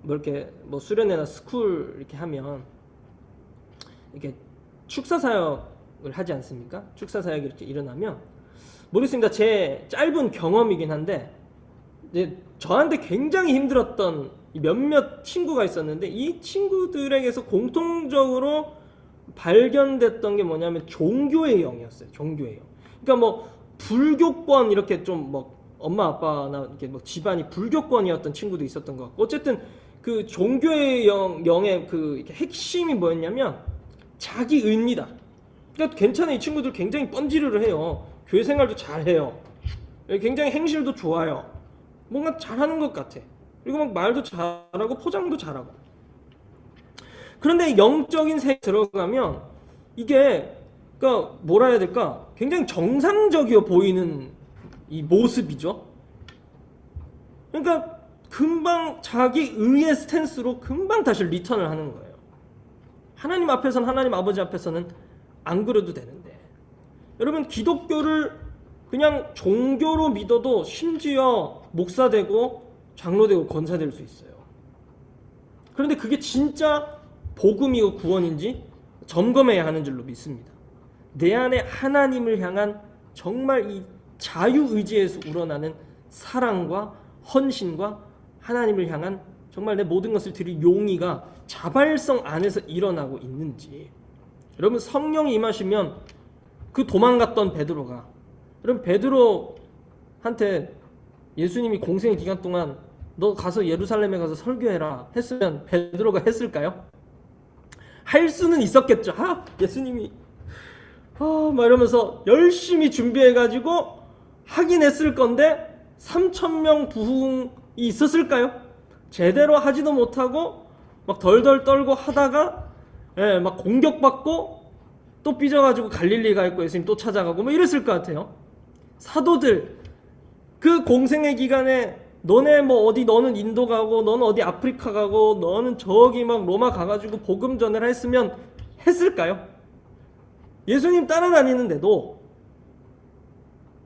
Speaker 1: 이렇게 수련회나 스쿨 이렇게 하면 이렇게 축사 사역을 하지 않습니까? 축사 사역이 이렇게 일어나면, 모르겠습니다. 제 짧은 경험이긴 한데, 이제 저한테 굉장히 힘들었던 몇몇 친구가 있었는데, 이 친구들에게서 공통적으로 발견됐던 게 뭐냐면 종교의 영이었어요. 종교의 영. 그러니까 불교권 이렇게 좀 엄마 아빠나 이렇게 뭐 집안이 불교권이었던 친구도 있었던 것 같고, 어쨌든 그 종교의 영의 그 이렇게 핵심이 뭐였냐면 자기 의입니다. 그러니까 괜찮아, 이 친구들 굉장히 뻔지르르 해요. 교회 생활도 잘해요. 굉장히 행실도 좋아요. 뭔가 잘하는 것 같아. 그리고 막 말도 잘하고 포장도 잘하고. 그런데 영적인 세계에 들어가면 이게 그러니까 뭐라 해야 될까? 굉장히 정상적이어 보이는 이 모습이죠. 그러니까 금방 자기 의의 스탠스로 금방 다시 리턴을 하는 거예요. 하나님 앞에서는, 하나님 아버지 앞에서는 안 그래도 되는데, 여러분 기독교를 그냥 종교로 믿어도 심지어 목사 되고 장로 되고 권사 될 수 있어요. 그런데 그게 진짜 복음이고 구원인지 점검해야 하는 줄로 믿습니다. 내 안에 하나님을 향한 정말 이 자유의지에서 우러나는 사랑과 헌신과 하나님을 향한 정말 내 모든 것을 드릴 용의가 자발성 안에서 일어나고 있는지. 여러분 성령이 임하시면 그 도망갔던 베드로가, 여러분 베드로한테 예수님이 공생의 기간 동안 너 가서 예루살렘에 가서 설교해라 했으면 베드로가 했을까요? 할 수는 있었겠죠. 예수님이 막 이러면서 열심히 준비해가지고 하긴 했을 건데 3,000명 부흥이 있었을까요? 제대로 하지도 못하고 막 덜덜 떨고 하다가 막 공격받고 또 삐져가지고 갈릴리 가 있고 예수님 또 찾아가고 뭐 이랬을 것 같아요. 사도들 그 공생의 기간에 너네 뭐 어디, 너는 인도 가고 너는 어디 아프리카 가고 너는 저기 막 로마 가가지고 복음 전해라 했으면 했을까요? 예수님 따라다니는데도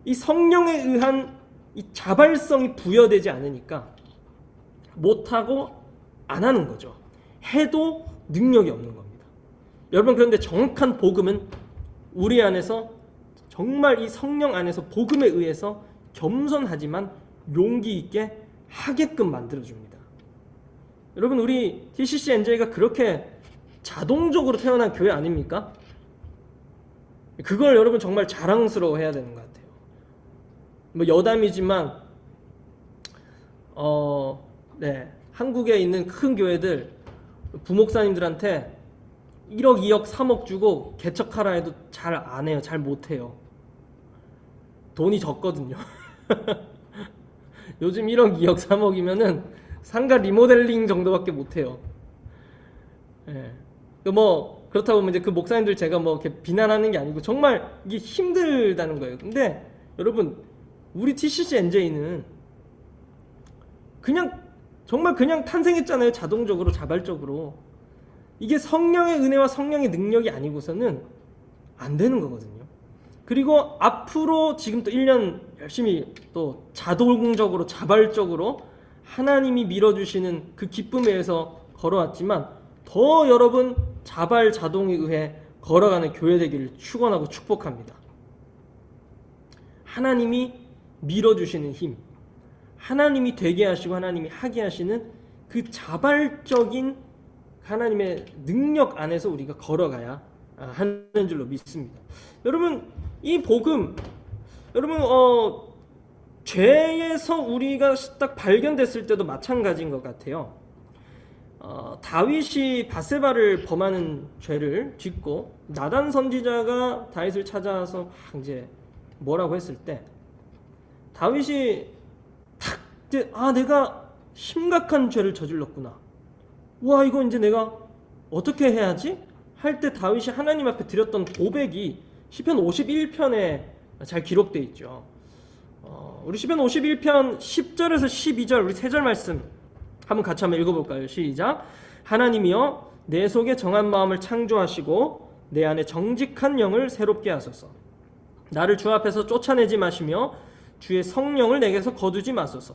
Speaker 1: 이 성령에 의한 이 자발성이 부여되지 않으니까 못하고 안 하는 거죠. 해도 능력이 없는 겁니다. 여러분, 그런데 정확한 복음은 우리 안에서 정말 이 성령 안에서 복음에 의해서 겸손하지만 용기 있게 하게끔 만들어줍니다. 여러분, 우리 TCC NJ가 그렇게 자동적으로 태어난 교회 아닙니까? 그걸 여러분 정말 자랑스러워 해야 되는 것 같아요. 뭐 여담이지만 한국에 있는 큰 교회들 부목사님들한테 1억, 2억, 3억 주고 개척하라 해도 잘 안 해요. 잘 못 해요. 돈이 적거든요. 요즘 1억, 2억, 3억이면은 상가 리모델링 정도밖에 못 해요. 뭐 그렇다고 이제 그 목사님들 제가 뭐 이렇게 비난하는 게 아니고 정말 이게 힘들다는 거예요. 근데 여러분, 우리 TCC NJ는 그냥 정말 그냥 탄생했잖아요. 자동적으로, 자발적으로. 이게 성령의 은혜와 성령의 능력이 아니고서는 안 되는 거거든요. 그리고 앞으로 지금 또 1년 열심히 또 자동적으로, 자발적으로 하나님이 밀어주시는 그 기쁨에 의해서 걸어왔지만 더 여러분 자발, 자동에 의해 걸어가는 교회 되기를 축원하고 축복합니다. 하나님이 밀어주시는 힘, 하나님이 되게 하시고 하나님이 하게 하시는 그 자발적인 하나님의 능력 안에서 우리가 걸어가야 하는 줄로 믿습니다. 여러분, 이 복음, 여러분 죄에서 우리가 딱 발견됐을 때도 마찬가지인 것 같아요. 다윗이 밧세바를 범하는 죄를 짓고 나단 선지자가 다윗을 찾아서 이제 뭐라고 했을 때 다윗이 탁 이제 내가 심각한 죄를 저질렀구나. 와, 이거 이제 내가 어떻게 해야지? 할 때 다윗이 하나님 앞에 드렸던 고백이 시편 51편에 잘 기록되어 있죠. 우리 시편 51편 10절에서 12절 우리 3절 말씀 한번 같이 한번 읽어볼까요? 시작. 하나님이여, 내 속에 정한 마음을 창조하시고 내 안에 정직한 영을 새롭게 하소서. 나를 주 앞에서 쫓아내지 마시며 주의 성령을 내게서 거두지 마소서.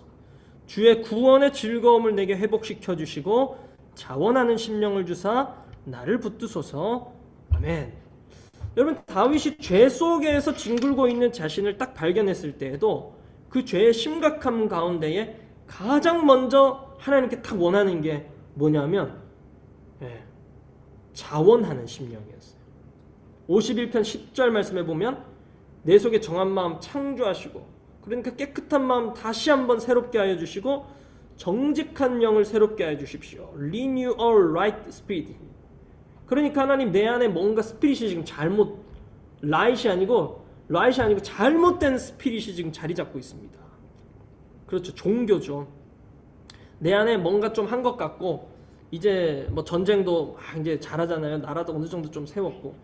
Speaker 1: 주의 구원의 즐거움을 내게 회복시켜 주시고 자원하는 심령을 주사 나를 붙드소서. 아멘. 여러분, 다윗이 죄 속에서 뒹굴고 있는 자신을 딱 발견했을 때에도 그 죄의 심각함 가운데에 가장 먼저 하나님께 딱 원하는 게 뭐냐면 자원하는 심령이었어요. 51편 10절 말씀에 보면 내 속에 정한 마음 창조하시고 그러니까 깨끗한 마음 다시 한번 새롭게 하여 주시고 정직한 영을 새롭게 하여 주십시오. Renew our right spirit. 그러니까 하나님 내 안에 뭔가 스피릿이 지금 라이시 아니고 잘못된 스피릿이 지금 자리 잡고 있습니다. 그렇죠. 종교죠. 내 안에 뭔가 좀 한 것 같고 이제 뭐 전쟁도 이제 잘하잖아요. 나라도 어느 정도 좀 세웠고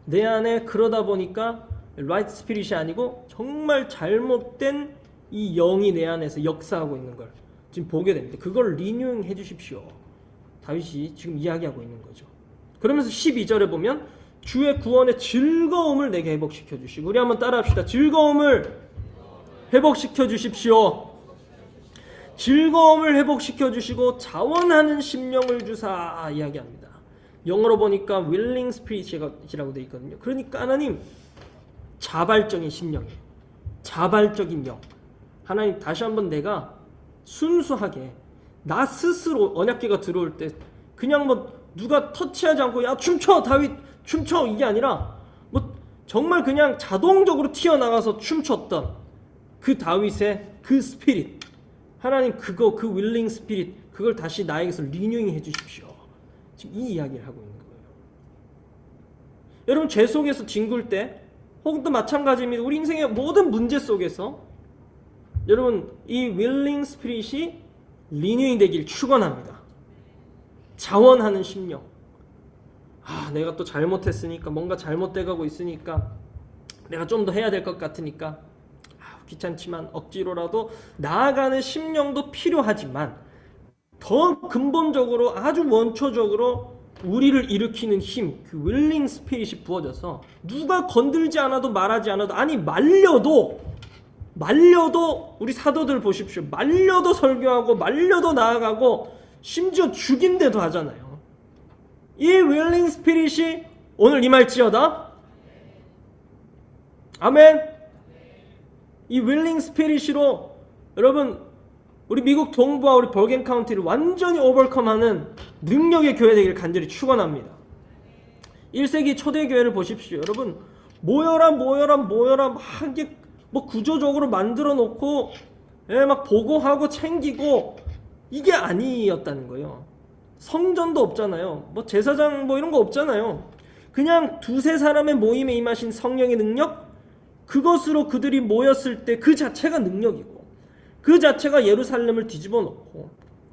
Speaker 1: 내 안에 그러다 보니까 right 스피릿이 아니고 정말 잘못된 이 영이 내 안에서 역사하고 있는 걸 지금 보게 됩니다. 그걸 리뉴잉 해주십시오. 다윗이 지금 이야기하고 있는 거죠. 그러면서 12절에 보면 주의 구원의 즐거움을 내게 회복시켜 주시고, 우리 한번 따라합시다. 즐거움을 회복시켜 주십시오. 즐거움을 회복시켜 주시고 자원하는 심령을 주사 이야기합니다. 영어로 보니까 willing spirit이라고 되어 있거든요. 그러니까 하나님 자발적인 심령이에요. 자발적인 영. 하나님 다시 한번 내가 순수하게 나 스스로 언약궤가 들어올 때 그냥 뭐 누가 터치하지 않고 야 춤춰 다윗 춤춰 이게 아니라 뭐 정말 그냥 자동적으로 튀어나가서 춤췄던 그 다윗의 그 스피릿, 하나님 그 윌링 스피릿 그걸 다시 나에게서 리뉴잉 해주십시오. 지금 이 이야기를 하고 있는 거예요. 여러분 죄 속에서 뒹굴 때 혹은 또 마찬가지입니다. 우리 인생의 모든 문제 속에서 여러분 이 윌링 스피릿이 리뉴잉 되길 축원합니다. 자원하는 심령. 내가 또 잘못했으니까 뭔가 잘못돼가고 있으니까 내가 좀 더 해야 될 것 같으니까 귀찮지만 억지로라도 나아가는 심령도 필요하지만 더 근본적으로 아주 원초적으로 우리를 일으키는 힘, 그 윌링 스피릿이 부어져서 누가 건들지 않아도 말하지 않아도 아니 말려도 우리 사도들 보십시오. 말려도 설교하고 말려도 나아가고 심지어 죽인데도 하잖아요. 이 윌링 스피릿이 오늘 임할지어다. 아멘. 이 윌링 스피릿으로 여러분 우리 미국 동부와 우리 버겐 카운티를 완전히 오버컴하는 능력의 교회 되기를 간절히 축원합니다. 1세기 초대교회를 보십시오. 여러분 모여라 막 이게 뭐 구조적으로 만들어 놓고 막 보고하고 챙기고 이게 아니었다는 거예요. 성전도 없잖아요. 뭐 제사장 뭐 이런 거 없잖아요. 그냥 두세 사람의 모임에 임하신 성령의 능력, 그것으로 그들이 모였을 때 그 자체가 능력이고 그 자체가 예루살렘을 뒤집어 놓고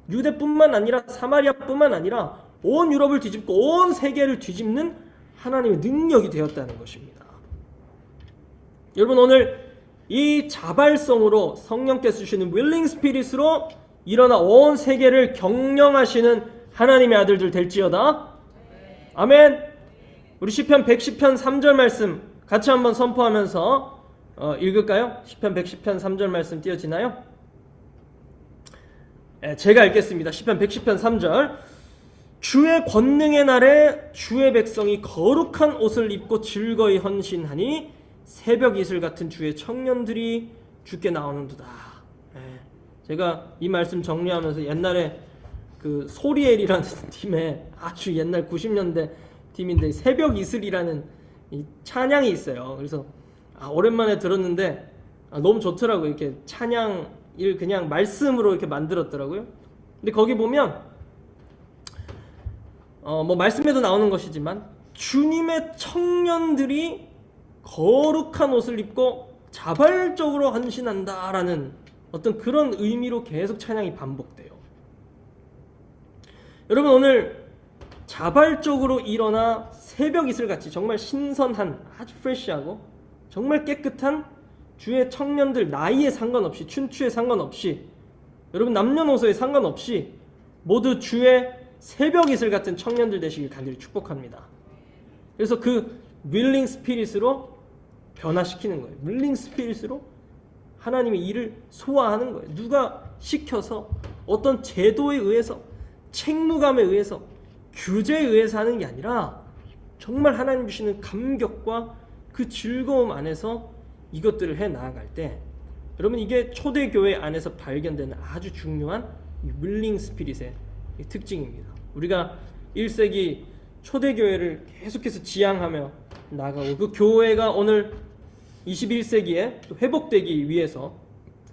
Speaker 1: 유대뿐만 아니라 사마리아뿐만 아니라 온 유럽을 뒤집고 온 세계를 뒤집는 하나님의 능력이 되었다는 것입니다. 여러분 오늘 이 자발성으로 성령께서 주시는 윌링 스피릿으로 일어나 온 세계를 경영하시는 하나님의 아들들 될지어다. 아멘. 우리 시편 110편 3절 말씀 같이 한번 선포하면서 읽을까요? 시편 110편 3절 말씀 띄어지나요? 제가 읽겠습니다. 시편 110편 3절. 주의 권능의 날에 주의 백성이 거룩한 옷을 입고 즐거이 헌신하니 새벽 이슬 같은 주의 청년들이 주께 나오는도다. 제가 이 말씀 정리하면서 옛날에 그 소리엘이라는 팀의 아주 옛날 90년대 팀인데 새벽 이슬이라는 이 찬양이 있어요. 그래서 오랜만에 들었는데 너무 좋더라고요. 이렇게 찬양을 그냥 말씀으로 이렇게 만들었더라고요. 근데 거기 보면 뭐 말씀에도 나오는 것이지만 주님의 청년들이 거룩한 옷을 입고 자발적으로 헌신한다라는 어떤 그런 의미로 계속 찬양이 반복돼요. 여러분 오늘 자발적으로 일어나 새벽 이슬같이 정말 신선한 아주 프레시하고 정말 깨끗한 주의 청년들, 나이에 상관없이 춘추에 상관없이 여러분 남녀노소에 상관없이 모두 주의 새벽 이슬 같은 청년들 되시길 간절히 축복합니다. 그래서 그 윌링 스피릿으로 변화시키는 거예요. 윌링 스피릿으로 하나님의 일을 소화하는 거예요. 누가 시켜서 어떤 제도에 의해서 책무감에 의해서 규제에 의해서 하는 게 아니라 정말 하나님 주시는 감격과 그 즐거움 안에서 이것들을 해 나아갈 때 여러분 이게 초대교회 안에서 발견되는 아주 중요한 윌링 스피릿의 특징입니다. 우리가 1세기 초대교회를 계속해서 지향하며 나가고 그 교회가 오늘 21세기에 또 회복되기 위해서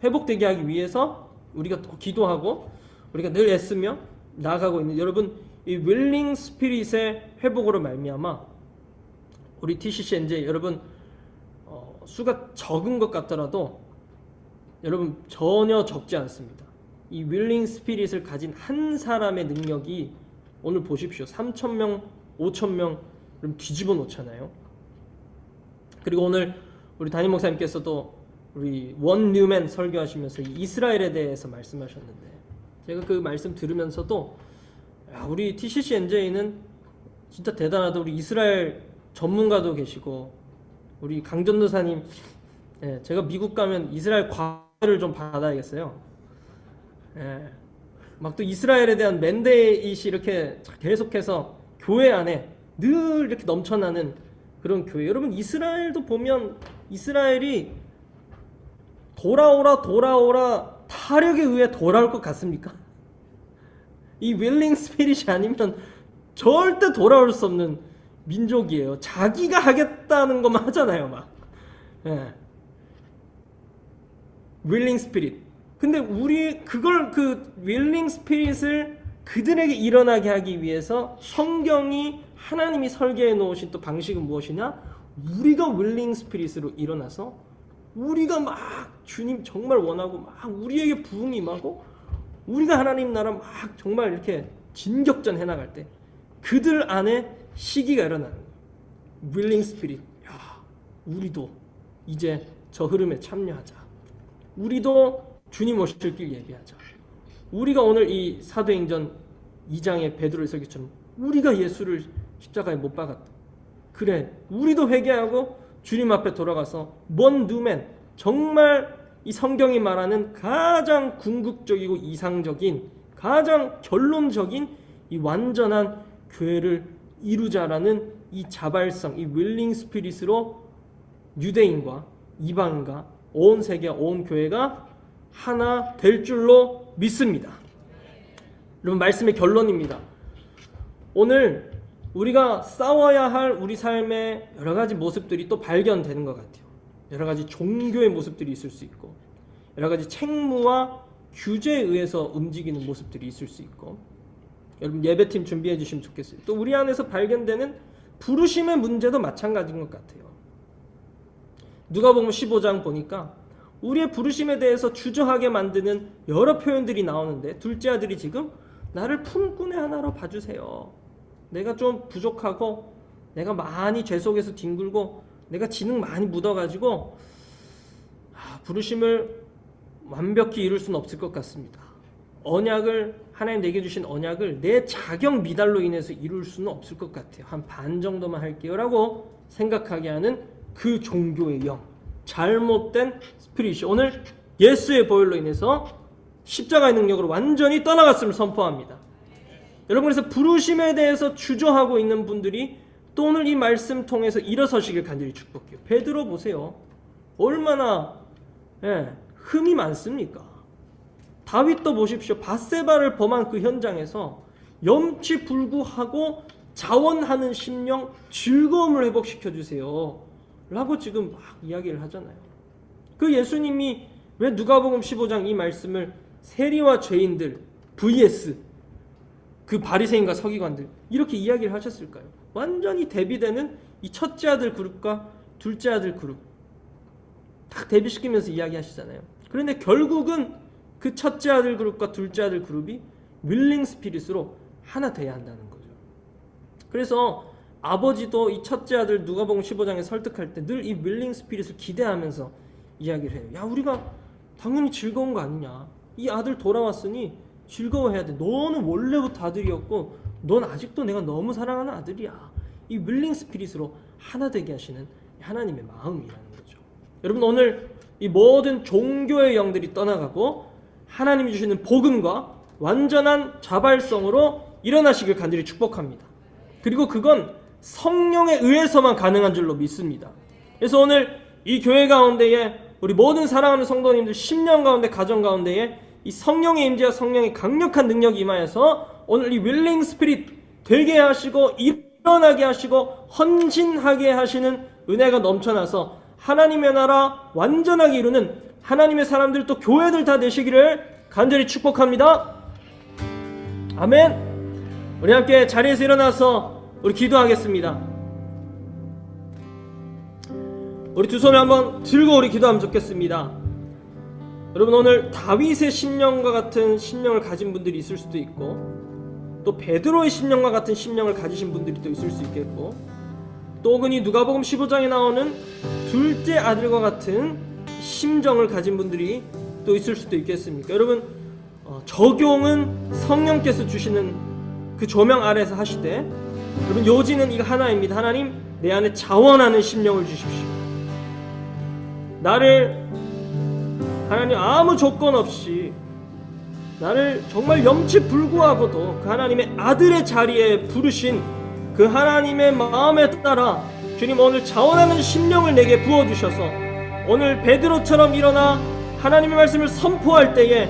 Speaker 1: 회복되게 하기 위해서 우리가 또 기도하고 우리가 늘 애쓰며 나아가고 있는 여러분, 이 윌링 스피릿의 회복으로 말미암아 우리 TCC NJ 여러분 수가 적은 것 같더라도 여러분 전혀 적지 않습니다. 이 윌링 스피릿을 가진 한 사람의 능력이 오늘 보십시오. 3,000명, 5,000명 뒤집어 놓잖아요. 그리고 오늘 우리 담임 목사님께서도 우리 원 뉴맨 설교하시면서 이스라엘에 대해서 말씀하셨는데 제가 그 말씀 들으면서도 우리 TCC NJ는 진짜 대단하다. 우리 이스라엘 전문가도 계시고 우리 강전도사님, 제가 미국 가면 이스라엘 과외를 좀 받아야겠어요. 막 또 이스라엘에 대한 맨데이시 이렇게 계속해서 교회 안에 늘 이렇게 넘쳐나는 그런 교회. 여러분 이스라엘도 보면 이스라엘이 돌아오라 타력에 의해 돌아올 것 같습니까? 이 윌링 스피릿이 아니면 절대 돌아올 수 없는 민족이에요. 자기가 하겠다는 것만 하잖아요, 막. 윌링 스피릿. 근데 우리 그걸 그 윌링 스피릿을 그들에게 일어나게 하기 위해서 성경이 하나님이 설계해 놓으신 또 방식은 무엇이냐? 우리가 윌링 스피릿으로 일어나서 우리가 막 주님 정말 원하고 막 우리에게 부흥이 임하고 우리가 하나님 나라 막 정말 이렇게 진격전 해나갈 때 그들 안에 시기가 일어나는 거예요. 윌링 스피릿. 야, 우리도 이제 저 흐름에 참여하자. 우리도 주님 오실 길 예비하자. 우리가 오늘 이 사도행전 2장의 베드로의 설교처럼 우리가 예수를 십자가에 못 박았다. 그래, 우리도 회개하고 주님 앞에 돌아가서 먼 누맨, 정말 이 성경이 말하는 가장 궁극적이고 이상적인, 가장 결론적인 이 완전한 교회를 이루자라는 이 자발성, 이 윌링 스피릿으로 유대인과 이방인과 온 세계, 온 교회가 하나 될 줄로 믿습니다. 여러분, 말씀의 결론입니다. 오늘 우리가 싸워야 할 우리 삶의 여러 가지 모습들이 또 발견되는 것 같아요. 여러 가지 종교의 모습들이 있을 수 있고, 여러 가지 책무와 규제에 의해서 움직이는 모습들이 있을 수 있고, 여러분 예배팀 준비해 주시면 좋겠어요. 또 우리 안에서 발견되는 부르심의 문제도 마찬가지인 것 같아요. 누가복음 15장 보니까 우리의 부르심에 대해서 주저하게 만드는 여러 표현들이 나오는데, 둘째 아들이 지금 나를 품꾼의 하나로 봐주세요. 내가 좀 부족하고 내가 많이 죄 속에서 뒹굴고 내가 지능 많이 묻어가지고 부르심을 완벽히 이룰 수는 없을 것 같습니다. 언약을, 하나님 내게 주신 언약을 내 자격 미달로 인해서 이룰 수는 없을 것 같아요. 한 반 정도만 할게요 라고 생각하게 하는 그 종교의 영, 잘못된 스피릿이 오늘 예수의 보혈로 인해서 십자가의 능력으로 완전히 떠나갔음을 선포합니다. 여러분, 그래서 부르심에 대해서 주저하고 있는 분들이 또 오늘 이 말씀 통해서 일어서시길 간절히 축복해요. 베드로 보세요. 얼마나 흠이 많습니까? 다윗도 보십시오. 밧세바를 범한 그 현장에서 염치불구하고 자원하는 심령, 즐거움을 회복시켜 주세요 라고 지금 막 이야기를 하잖아요. 그 예수님이 왜 누가복음 15장 이 말씀을 세리와 죄인들 vs 그 바리새인과 서기관들 이렇게 이야기를 하셨을까요? 완전히 대비되는 이 첫째 아들 그룹과 둘째 아들 그룹 딱 대비시키면서 이야기하시잖아요. 그런데 결국은 그 첫째 아들 그룹과 둘째 아들 그룹이 윌링 스피릿으로 하나 돼야 한다는 거죠. 그래서 아버지도 이 첫째 아들 누가복음 15장에 설득할 때 늘 이 윌링 스피릿을 기대하면서 이야기를 해요. 야, 우리가 당연히 즐거운 거 아니냐. 이 아들 돌아왔으니 즐거워해야 돼. 너는 원래부터 아들이었고 넌 아직도 내가 너무 사랑하는 아들이야. 이 윌링 스피릿으로 하나 되게 하시는 하나님의 마음이라는 거죠. 여러분, 오늘 이 모든 종교의 영들이 떠나가고 하나님이 주시는 복음과 완전한 자발성으로 일어나시길 간절히 축복합니다. 그리고 그건 성령에 의해서만 가능한 줄로 믿습니다. 그래서 오늘 이 교회 가운데에 우리 모든 사랑하는 성도님들 10년 가운데 가정 가운데에 이 성령의 임재와 성령의 강력한 능력이 임하여서 오늘 이 윌링 스피릿 되게 하시고 일어나게 하시고 헌신하게 하시는 은혜가 넘쳐나서 하나님의 나라 완전하게 이루는 하나님의 사람들 또 교회들 다 되시기를 간절히 축복합니다. 아멘. 우리 함께 자리에서 일어나서 우리 기도하겠습니다. 우리 두 손을 한번 들고 우리 기도하면 좋겠습니다. 여러분, 오늘 다윗의 심령과 같은 심령을 가진 분들이 있을 수도 있고, 또 베드로의 심령과 같은 심령을 가지신 분들이 또 있을 수 있겠고, 또 혹은 이 누가복음 15장에 나오는 둘째 아들과 같은 심정을 가진 분들이 또 있을 수도 있겠습니까? 여러분, 적용은 성령께서 주시는 그 조명 아래서 하시되, 여러분, 요지는 이거 하나입니다. 하나님, 내 안에 자원하는 심령을 주십시오. 나를 하나님 아무 조건 없이 나를 정말 염치불구하고도 그 하나님의 아들의 자리에 부르신 그 하나님의 마음에 따라 주님, 오늘 자원하는 심령을 내게 부어주셔서 오늘 베드로처럼 일어나 하나님의 말씀을 선포할 때에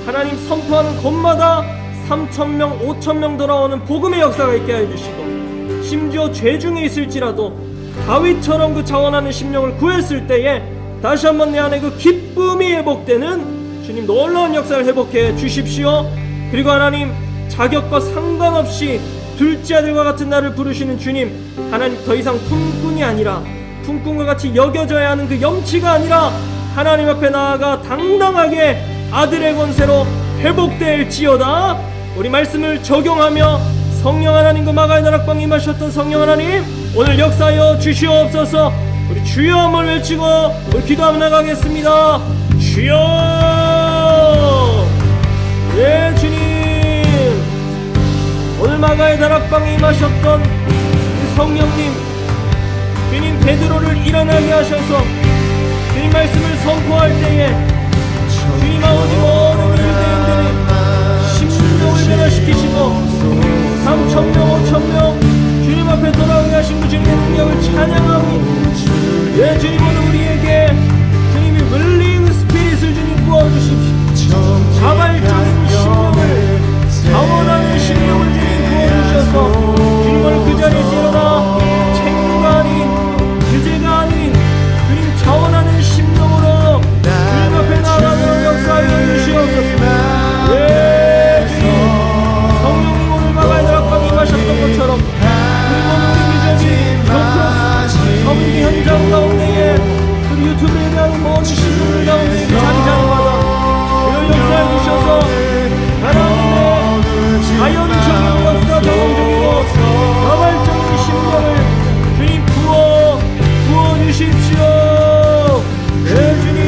Speaker 1: 하나님 선포하는 곳마다 3,000명 5,000명 돌아오는 복음의 역사가 있게 해주시고, 심지어 죄 중에 있을지라도 다윗처럼 그 자원하는 심령을 구했을 때에 다시 한번 내 안에 그 기쁨이 회복되는 주님 놀라운 역사를 회복해 주십시오. 그리고 하나님, 자격과 상관없이 둘째 아들과 같은 나를 부르시는 주님, 하나님, 더 이상 품꾼이 아니라 품꾼과 같이 여겨져야 하는 그 염치가 아니라 하나님 앞에 나아가 당당하게 아들의 권세로 회복될지어다. 우리 말씀을 적용하며 성령 하나님, 그 마가의 다락방에 임하셨던 성령 하나님, 오늘 역사하여 주시옵소서. 우리 주여 한번 외치고 우리 기도하며 나가겠습니다. 주여, 예 주님, 오늘 마가의 다락방에 임하셨던 그 성령님, 주님 베드로를 일어나게 하셔서 주님 말씀을 선포할 때에 주님 아버지 모든 유대인들의 심령을 변화시키시고 3,000명 5,000명 주님 앞에 돌아오게 하신 그 주님의 능력을 찬양하니, 예 주님, 오늘 우리에게 주님이 윌링 스피릿을 주님 부어주십시오. 자발적인 심령을, 자원하는 심령을 주님 부어주셔서 주님 오늘 그 자리에서 일어나 책무가 아닌, 규제가 아닌 주님 자원하는 심령으로 주님 앞에 나아가는 역사하여 주시옵소서. 예 주님, 성령님 오늘 마가의 다락방에 임하셨던 것처럼 그리고 오늘 우리 유저지 성리 현장 가운데에 그리고 유튜브에 대한 모든 신분을 가운데 자리 잡아다 이런 역사해 주셔서 하나님의 자연적인 역사, 자연적이고 자발적인 심령을 주님 부어주십시오. 네 주님,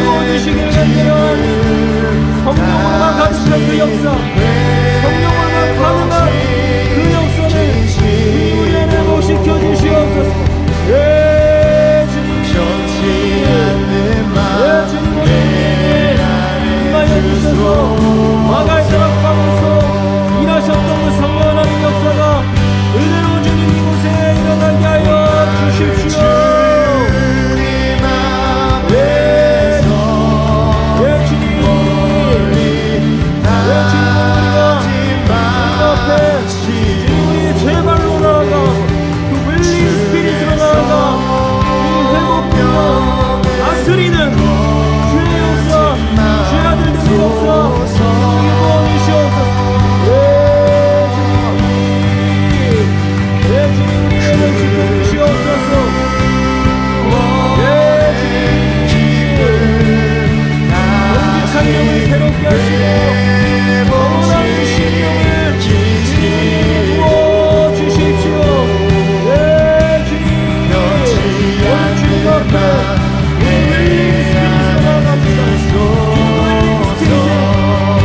Speaker 1: 부어주시길 간절한 성령으로만 가득한 그 역사, 성령으로만 가능한 그 역사를 우리 안에 회복시켜 주시옵소서. 예 주님, 예 주님, 우리에게 임하여 주셔서 마가의 다락방에서 일하셨던 그 성령 하나님 역사가 그대로 주님 이곳에 일어나게 하여 주십시오. 예 주님, 우리가 주님 앞에 주님 우리의 제발로 나아가 그 윌링 스피릿으로 나아가 그 회복되어 다스리는 주의 역사, 주의 아들 되는 역사 주님 부어주시옵소서. 예 주님, 우리에게 지켜주시옵소서. 예 주님, 정직한 영을 새롭게 하시고 영원한 심령을 주님 부어주십시오. 예 주님, 오늘 주님 앞에 윌링 스피릿으로 나아갑니다. 윌링 스피릿에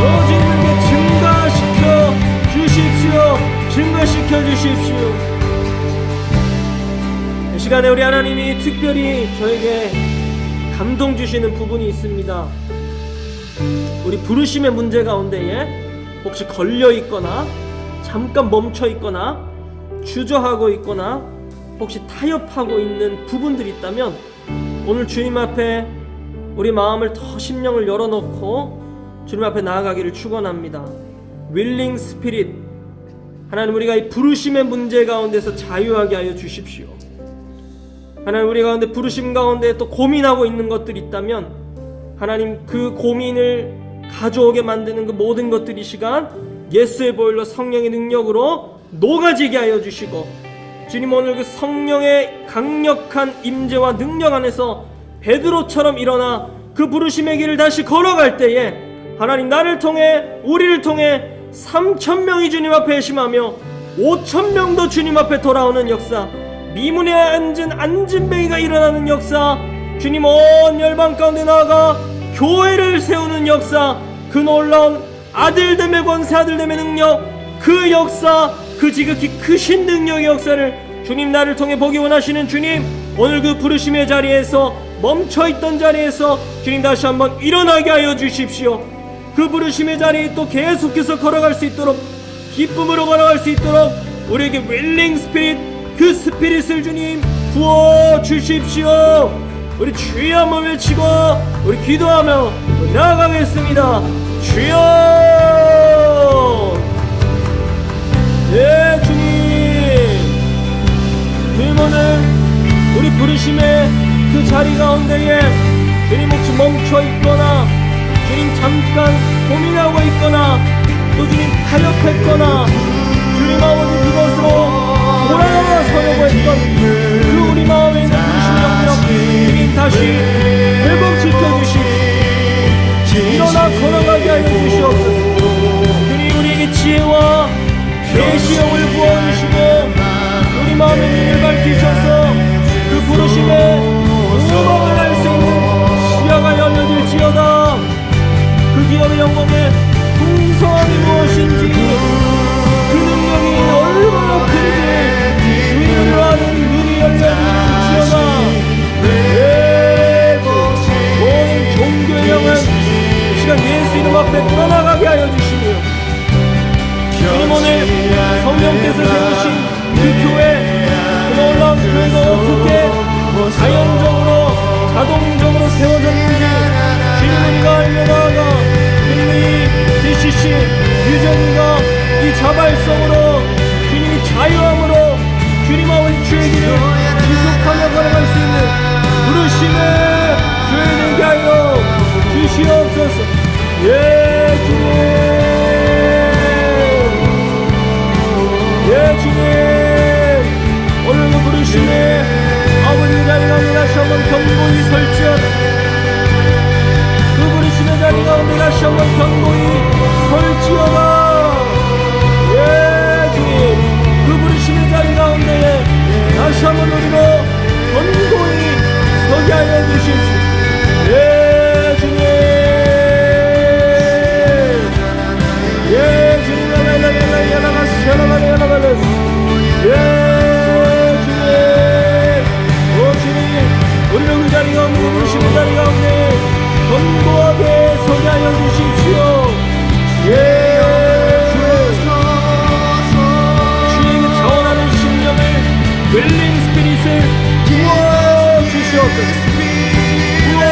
Speaker 1: 여러분에게 증가시켜 주십시오. 증가시켜 주십시오. 이 시간에 우리 하나님이 특별히 저에게 감동 주시는 부분이 있습니다. 우리 부르심의 문제 가운데에 혹시 걸려 있거나 잠깐 멈춰 있거나 주저하고 있거나 혹시 타협하고 있는 부분들이 있다면 오늘 주님 앞에 우리 마음을 더 심령을 열어놓고 주님 앞에 나아가기를 축원합니다. 윌링 스피릿, 하나님, 우리가 이 부르심의 문제 가운데서 자유하게 하여 주십시오. 하나님, 우리 가운데 부르심 가운데 또 고민하고 있는 것들이 있다면 하나님, 그 고민을 가져오게 만드는 그 모든 것들이 이 시간 예수의 보혈로 성령의 능력으로 녹아지게 하여 주시고, 주님, 오늘 그 성령의 강력한 임재와 능력 안에서 베드로처럼 일어나 그 부르심의 길을 다시 걸어갈 때에 하나님, 나를 통해, 우리를 통해 3,000명이 주님 앞에 회심하며 5,000명도 주님 앞에 돌아오는 역사, 미문에 앉은 안진뱅이가 일어나는 역사, 주님, 온 열방 가운데 나아가 교회를 세우는 역사, 그 놀라운 아들됨의 권세, 아들됨의 능력, 그 역사, 그 지극히 크신 능력의 역사를 주님, 나를 통해 보기 원하시는 주님, 오늘 그 부르심의 자리에서, 멈춰있던 자리에서 주님 다시 한번 일어나게 하여 주십시오. 그 부르심의 자리에 또 계속해서 걸어갈 수 있도록, 기쁨으로 걸어갈 수 있도록 우리에게 윌링 스피릿, 그 스피릿을 주님 부어 주십시오. 우리 주여 한번 외치고 우리 기도하며 나아가겠습니다. 주여, 예 주님, 주님, 오늘 우리 부르심의 그 자리 가운데에 주님 혹시 멈춰 있거나, 주님 잠깐 고민하고 있거나, 또 주님 타협했거나, 주님 아버지 그것으로 돌아서려고 했던 그 우리 마음에 있는 부르심의 영역 주님 다시 회복시켜주시고 일어나 걸어가게 하여 주시옵소서. 주님, 우리에게 지혜와 계시형을 부어주시고 우리 마음의 눈을 밝히셔서 그 부르심의 음악을 알 수 있는 시야가 열려질지어다. 그 기업의 영광의 풍성함이 무엇인지, 그 능력이 얼마나 큰지 주님을 아는 눈이 열려질지어다. 모든 종교의 영은 이 시간 예수 이름 앞에 떠나가게 하여 주시며, 주님, 오늘 성령께서 세우신 그 교회, 그 놀라운 교회가 어떻게 자연적으로 자동적으로 세워졌는지 주님, 우리가 알며 나아가 주님의 DCC 유전과 이 자발성으로 주님이 자유함으로 주님 아버지 주의 길을 지속하며 걸어갈 수 있는 부르심의 교회 되게 하여 주시옵소서. 예 주님, 예 주님, 오늘 그 부르심의 아버지 자리 가운데 다시 한번 견고히 설지어다. 그 부르심의 자리 가운데 다시 한번 견고히 설지어다. 예 주님, 그 부르심의 자리 가운데 다시 한번 우리로 견고히 서게 하여 주십시오. 예 주님, 예 주님, 우리는 그 자리 가운데, 부르심의 자리 가운데 견고하게 서게 하여 주십시오. 예, 주에게 자원하는 심령을, 웰링 스피릿을 부어 주시옵소서. 부어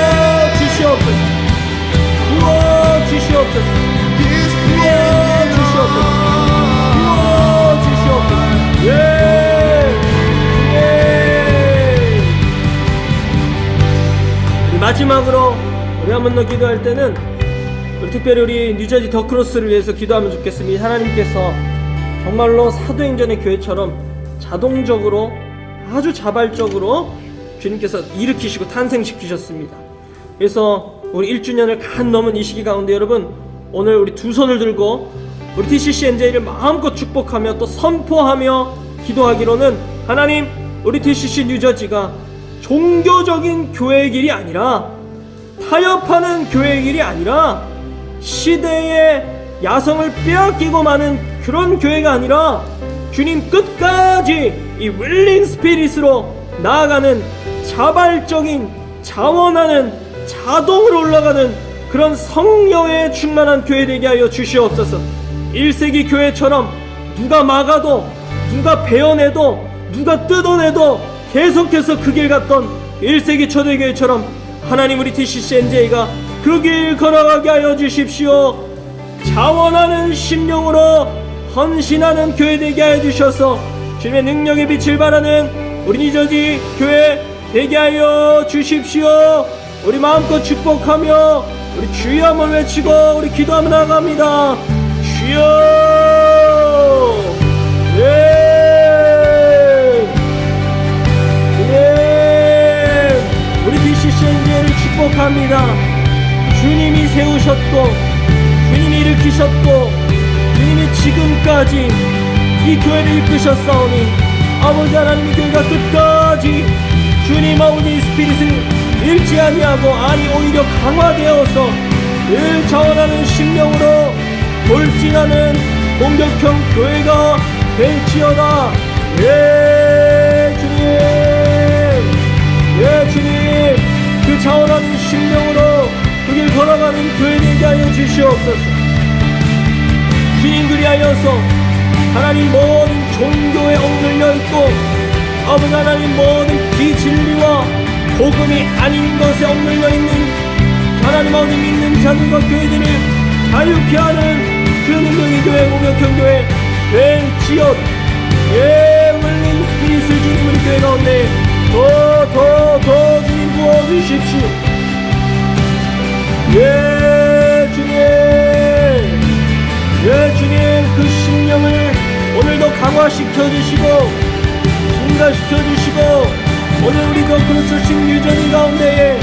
Speaker 1: 주시옵소서. 부어 주시옵소서. 부어 주시옵소서. 부어 주시옵소서. 예. 마지막으로 우리 한 번 더 기도할 때는 우리 특별히 우리 뉴저지 더크로스를 위해서 기도하면 좋겠습니다. 하나님께서 정말로 사도행전의 교회처럼 자동적으로 아주 자발적으로 주님께서 일으키시고 탄생시키셨습니다. 그래서 우리 1주년을 간 넘은 이 시기 가운데 여러분, 오늘 우리 두 손을 들고 우리 DCC NJ를 마음껏 축복하며 또 선포하며 기도하기로는, 하나님, 우리 DCC 뉴저지가 종교적인 교회의 길이 아니라, 타협하는 교회의 길이 아니라, 시대의 야성을 빼앗기고 마는 그런 교회가 아니라, 주님 끝까지 이 윌링 스피릿으로 나아가는 자발적인, 자원하는, 자동으로 올라가는 그런 성령에 충만한 교회 되게 하여 주시옵소서. 1세기 교회처럼 누가 막아도, 누가 베어내도, 누가 뜯어내도 계속해서 그 길 갔던 1세기 초대교회처럼 하나님, 우리 DCC NJ가 그 길 걸어가게 하여 주십시오. 자원하는 심령으로 헌신하는 교회 되게 하여 주셔서 주님의 능력의 빛을 발하는 우리 뉴저지 교회 되게 하여 주십시오. 우리 마음껏 축복하며 우리 주여 한번 외치고 우리 기도하며 나갑니다. 주여. 예. 우리 DCCNJ를 축복합니다. 주님이 세우셨고 주님이 일으키셨고 주님이 지금까지 이 교회를 이끄셨사오니 아버지 하나님의 교회가 끝까지 주님 아버지 스피릿을 잃지 아니하고 아니 오히려 강화되어서 늘 자원하는 심령으로 돌진하는 공격형 교회가 될지어다. 예 주님, 예 주님, 그 자원하는 심령으로 그 길 걸어가는 교회 되게 하여 주시옵소서. 주님 그리하여서 하나님 모든 종교에 얽매여 있고 아버지 하나님 모든 비진리와 복음이 아닌 것에 얽매여 있는 하나님 아버지 믿는 자들과 교회들을 자유케 하는 그 능력의 교회 공격형 교회 될지어다. 예 윌링 스피릿을 주님 우리 교회 가운데 더 주님 부어주십시오. 예 주님, 예 주님, 그 심령을 오늘도 강화시켜 주시고 증가시켜 주시고 오늘 우리 그 그리스도신 유전이 가운데에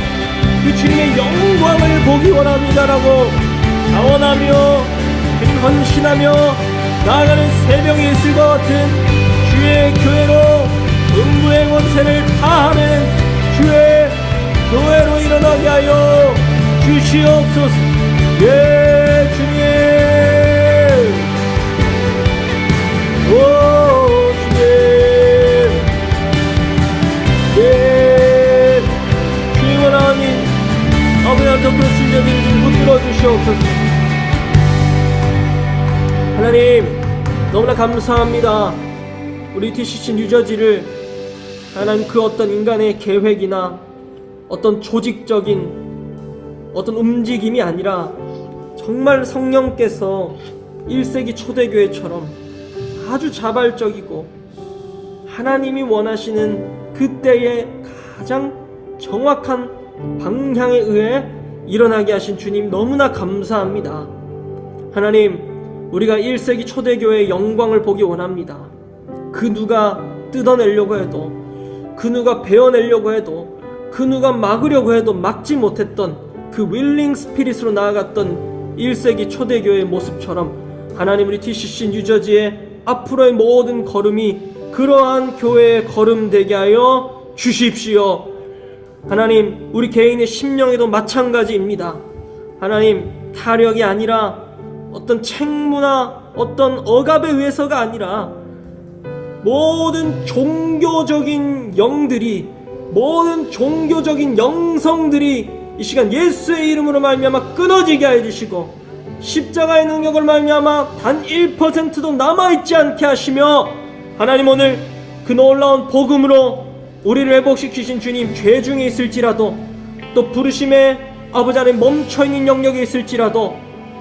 Speaker 1: 그 주님의 영광을 보기 원합니다라고 자원하며 주님 헌신하며 나아가는 새벽의 이슬과 같은 주의 교회로 음부의 권세를 다하는 주의 교회로 일어나게 하여 주시옵소서. 예 주님, 오 주님, 예 주님 하나님 아버지 하나님 그 순자들을 좀 붙들어 주시옵소서. 하나님 너무나 감사합니다. 우리 DCC 뉴저지를 하나님 그 어떤 인간의 계획이나 어떤 조직적인 어떤 움직임이 아니라 정말 성령께서 1세기 초대교회처럼 아주 자발적이고 하나님이 원하시는 그때의 가장 정확한 방향에 의해 일어나게 하신 주님 너무나 감사합니다. 하나님 우리가 1세기 초대교회의 영광을 보기 원합니다. 그 누가 뜯어내려고 해도 그 누가 베어내려고 해도 그 누가 막으려고 해도 막지 못했던 그 윌링 스피릿으로 나아갔던 1세기 초대교회의 모습처럼 하나님 우리 DCC 뉴저지의 앞으로의 모든 걸음이 그러한 교회의 걸음 되게 하여 주십시오. 하나님 우리 개인의 심령에도 마찬가지입니다. 하나님 타력이 아니라 어떤 책무나 어떤 억압에 의해서가 아니라 모든 종교적인 영들이 모든 종교적인 영성들이 이 시간 예수의 이름으로 말미암아 끊어지게 하여 주시고 십자가의 능력을 말미암아 단 1%도 남아있지 않게 하시며 하나님 오늘 그 놀라운 복음으로 우리를 회복시키신 주님 죄 중에 있을지라도 또 부르심에 아버지 안에 멈춰있는 영역에 있을지라도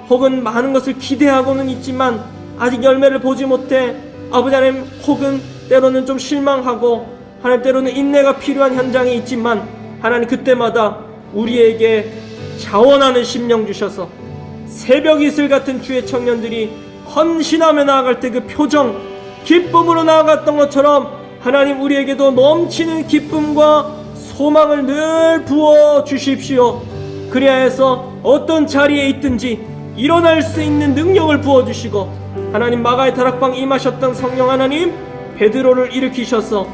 Speaker 1: 혹은 많은 것을 기대하고는 있지만 아직 열매를 보지 못해 아버지 하나님 혹은 때로는 좀 실망하고 하나님 때로는 인내가 필요한 현장에 있지만 하나님 그때마다 우리에게 자원하는 심령 주셔서 새벽 이슬 같은 주의 청년들이 헌신하며 나아갈 때 그 표정 기쁨으로 나아갔던 것처럼 하나님 우리에게도 넘치는 기쁨과 소망을 늘 부어 주십시오. 그리하여서 어떤 자리에 있든지 일어날 수 있는 능력을 부어 주시고 하나님 마가의 다락방 임하셨던 성령 하나님 베드로를 일으키셔서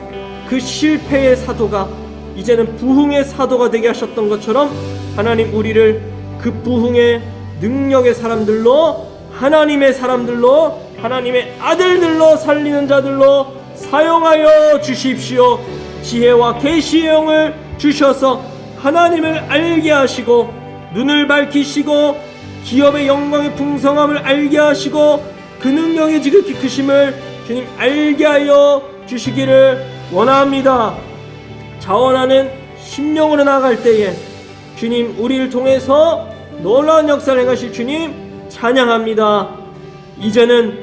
Speaker 1: 그 실패의 사도가 이제는 부흥의 사도가 되게 하셨던 것처럼 하나님 우리를 그 부흥의 능력의 사람들로 하나님의 사람들로 하나님의 아들들로 살리는 자들로 사용하여 주십시오. 지혜와 계시의 영을 주셔서 하나님을 알게 하시고 눈을 밝히시고 기업의 영광의 풍성함을 알게 하시고 그 능력의 지극히 크심을 주님 알게 하여 주시기를 원합니다. 자원하는 심령으로 나아갈 때에 주님 우리를 통해서 놀라운 역사를 행하실 주님 찬양합니다. 이제는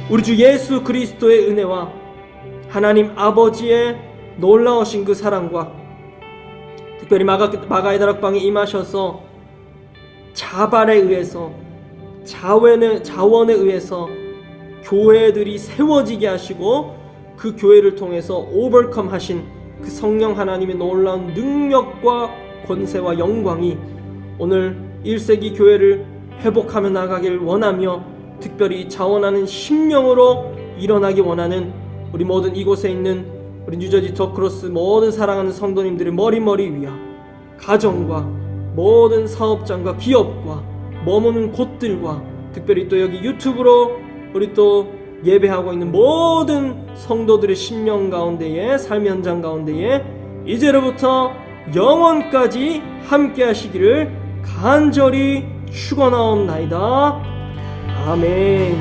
Speaker 1: 우리 주 예수 그리스도의 은혜와 하나님 아버지의 놀라우신 그 사랑과 특별히 마가의 다락방에 임하셔서 자발에 의해서 자원에 의해서 교회들이 세워지게 하시고 그 교회를 통해서 오버컴 하신 그 성령 하나님의 놀라운 능력과 권세와 영광이 오늘 1세기 교회를 회복하며 나가길 원하며 특별히 자원하는 심령으로 일어나기 원하는 우리 모든 이곳에 있는 우리 뉴저지 더크로스 모든 사랑하는 성도님들의 머리 위와 가정과 모든 사업장과 기업과 머무는 곳들과 특별히 또 여기 유튜브로 우리 또 예배하고 있는 모든 성도들의 심령 가운데에 삶 현장 가운데에 이제로부터 영원까지 함께 하시기를 간절히 축원하옵나이다. 아멘.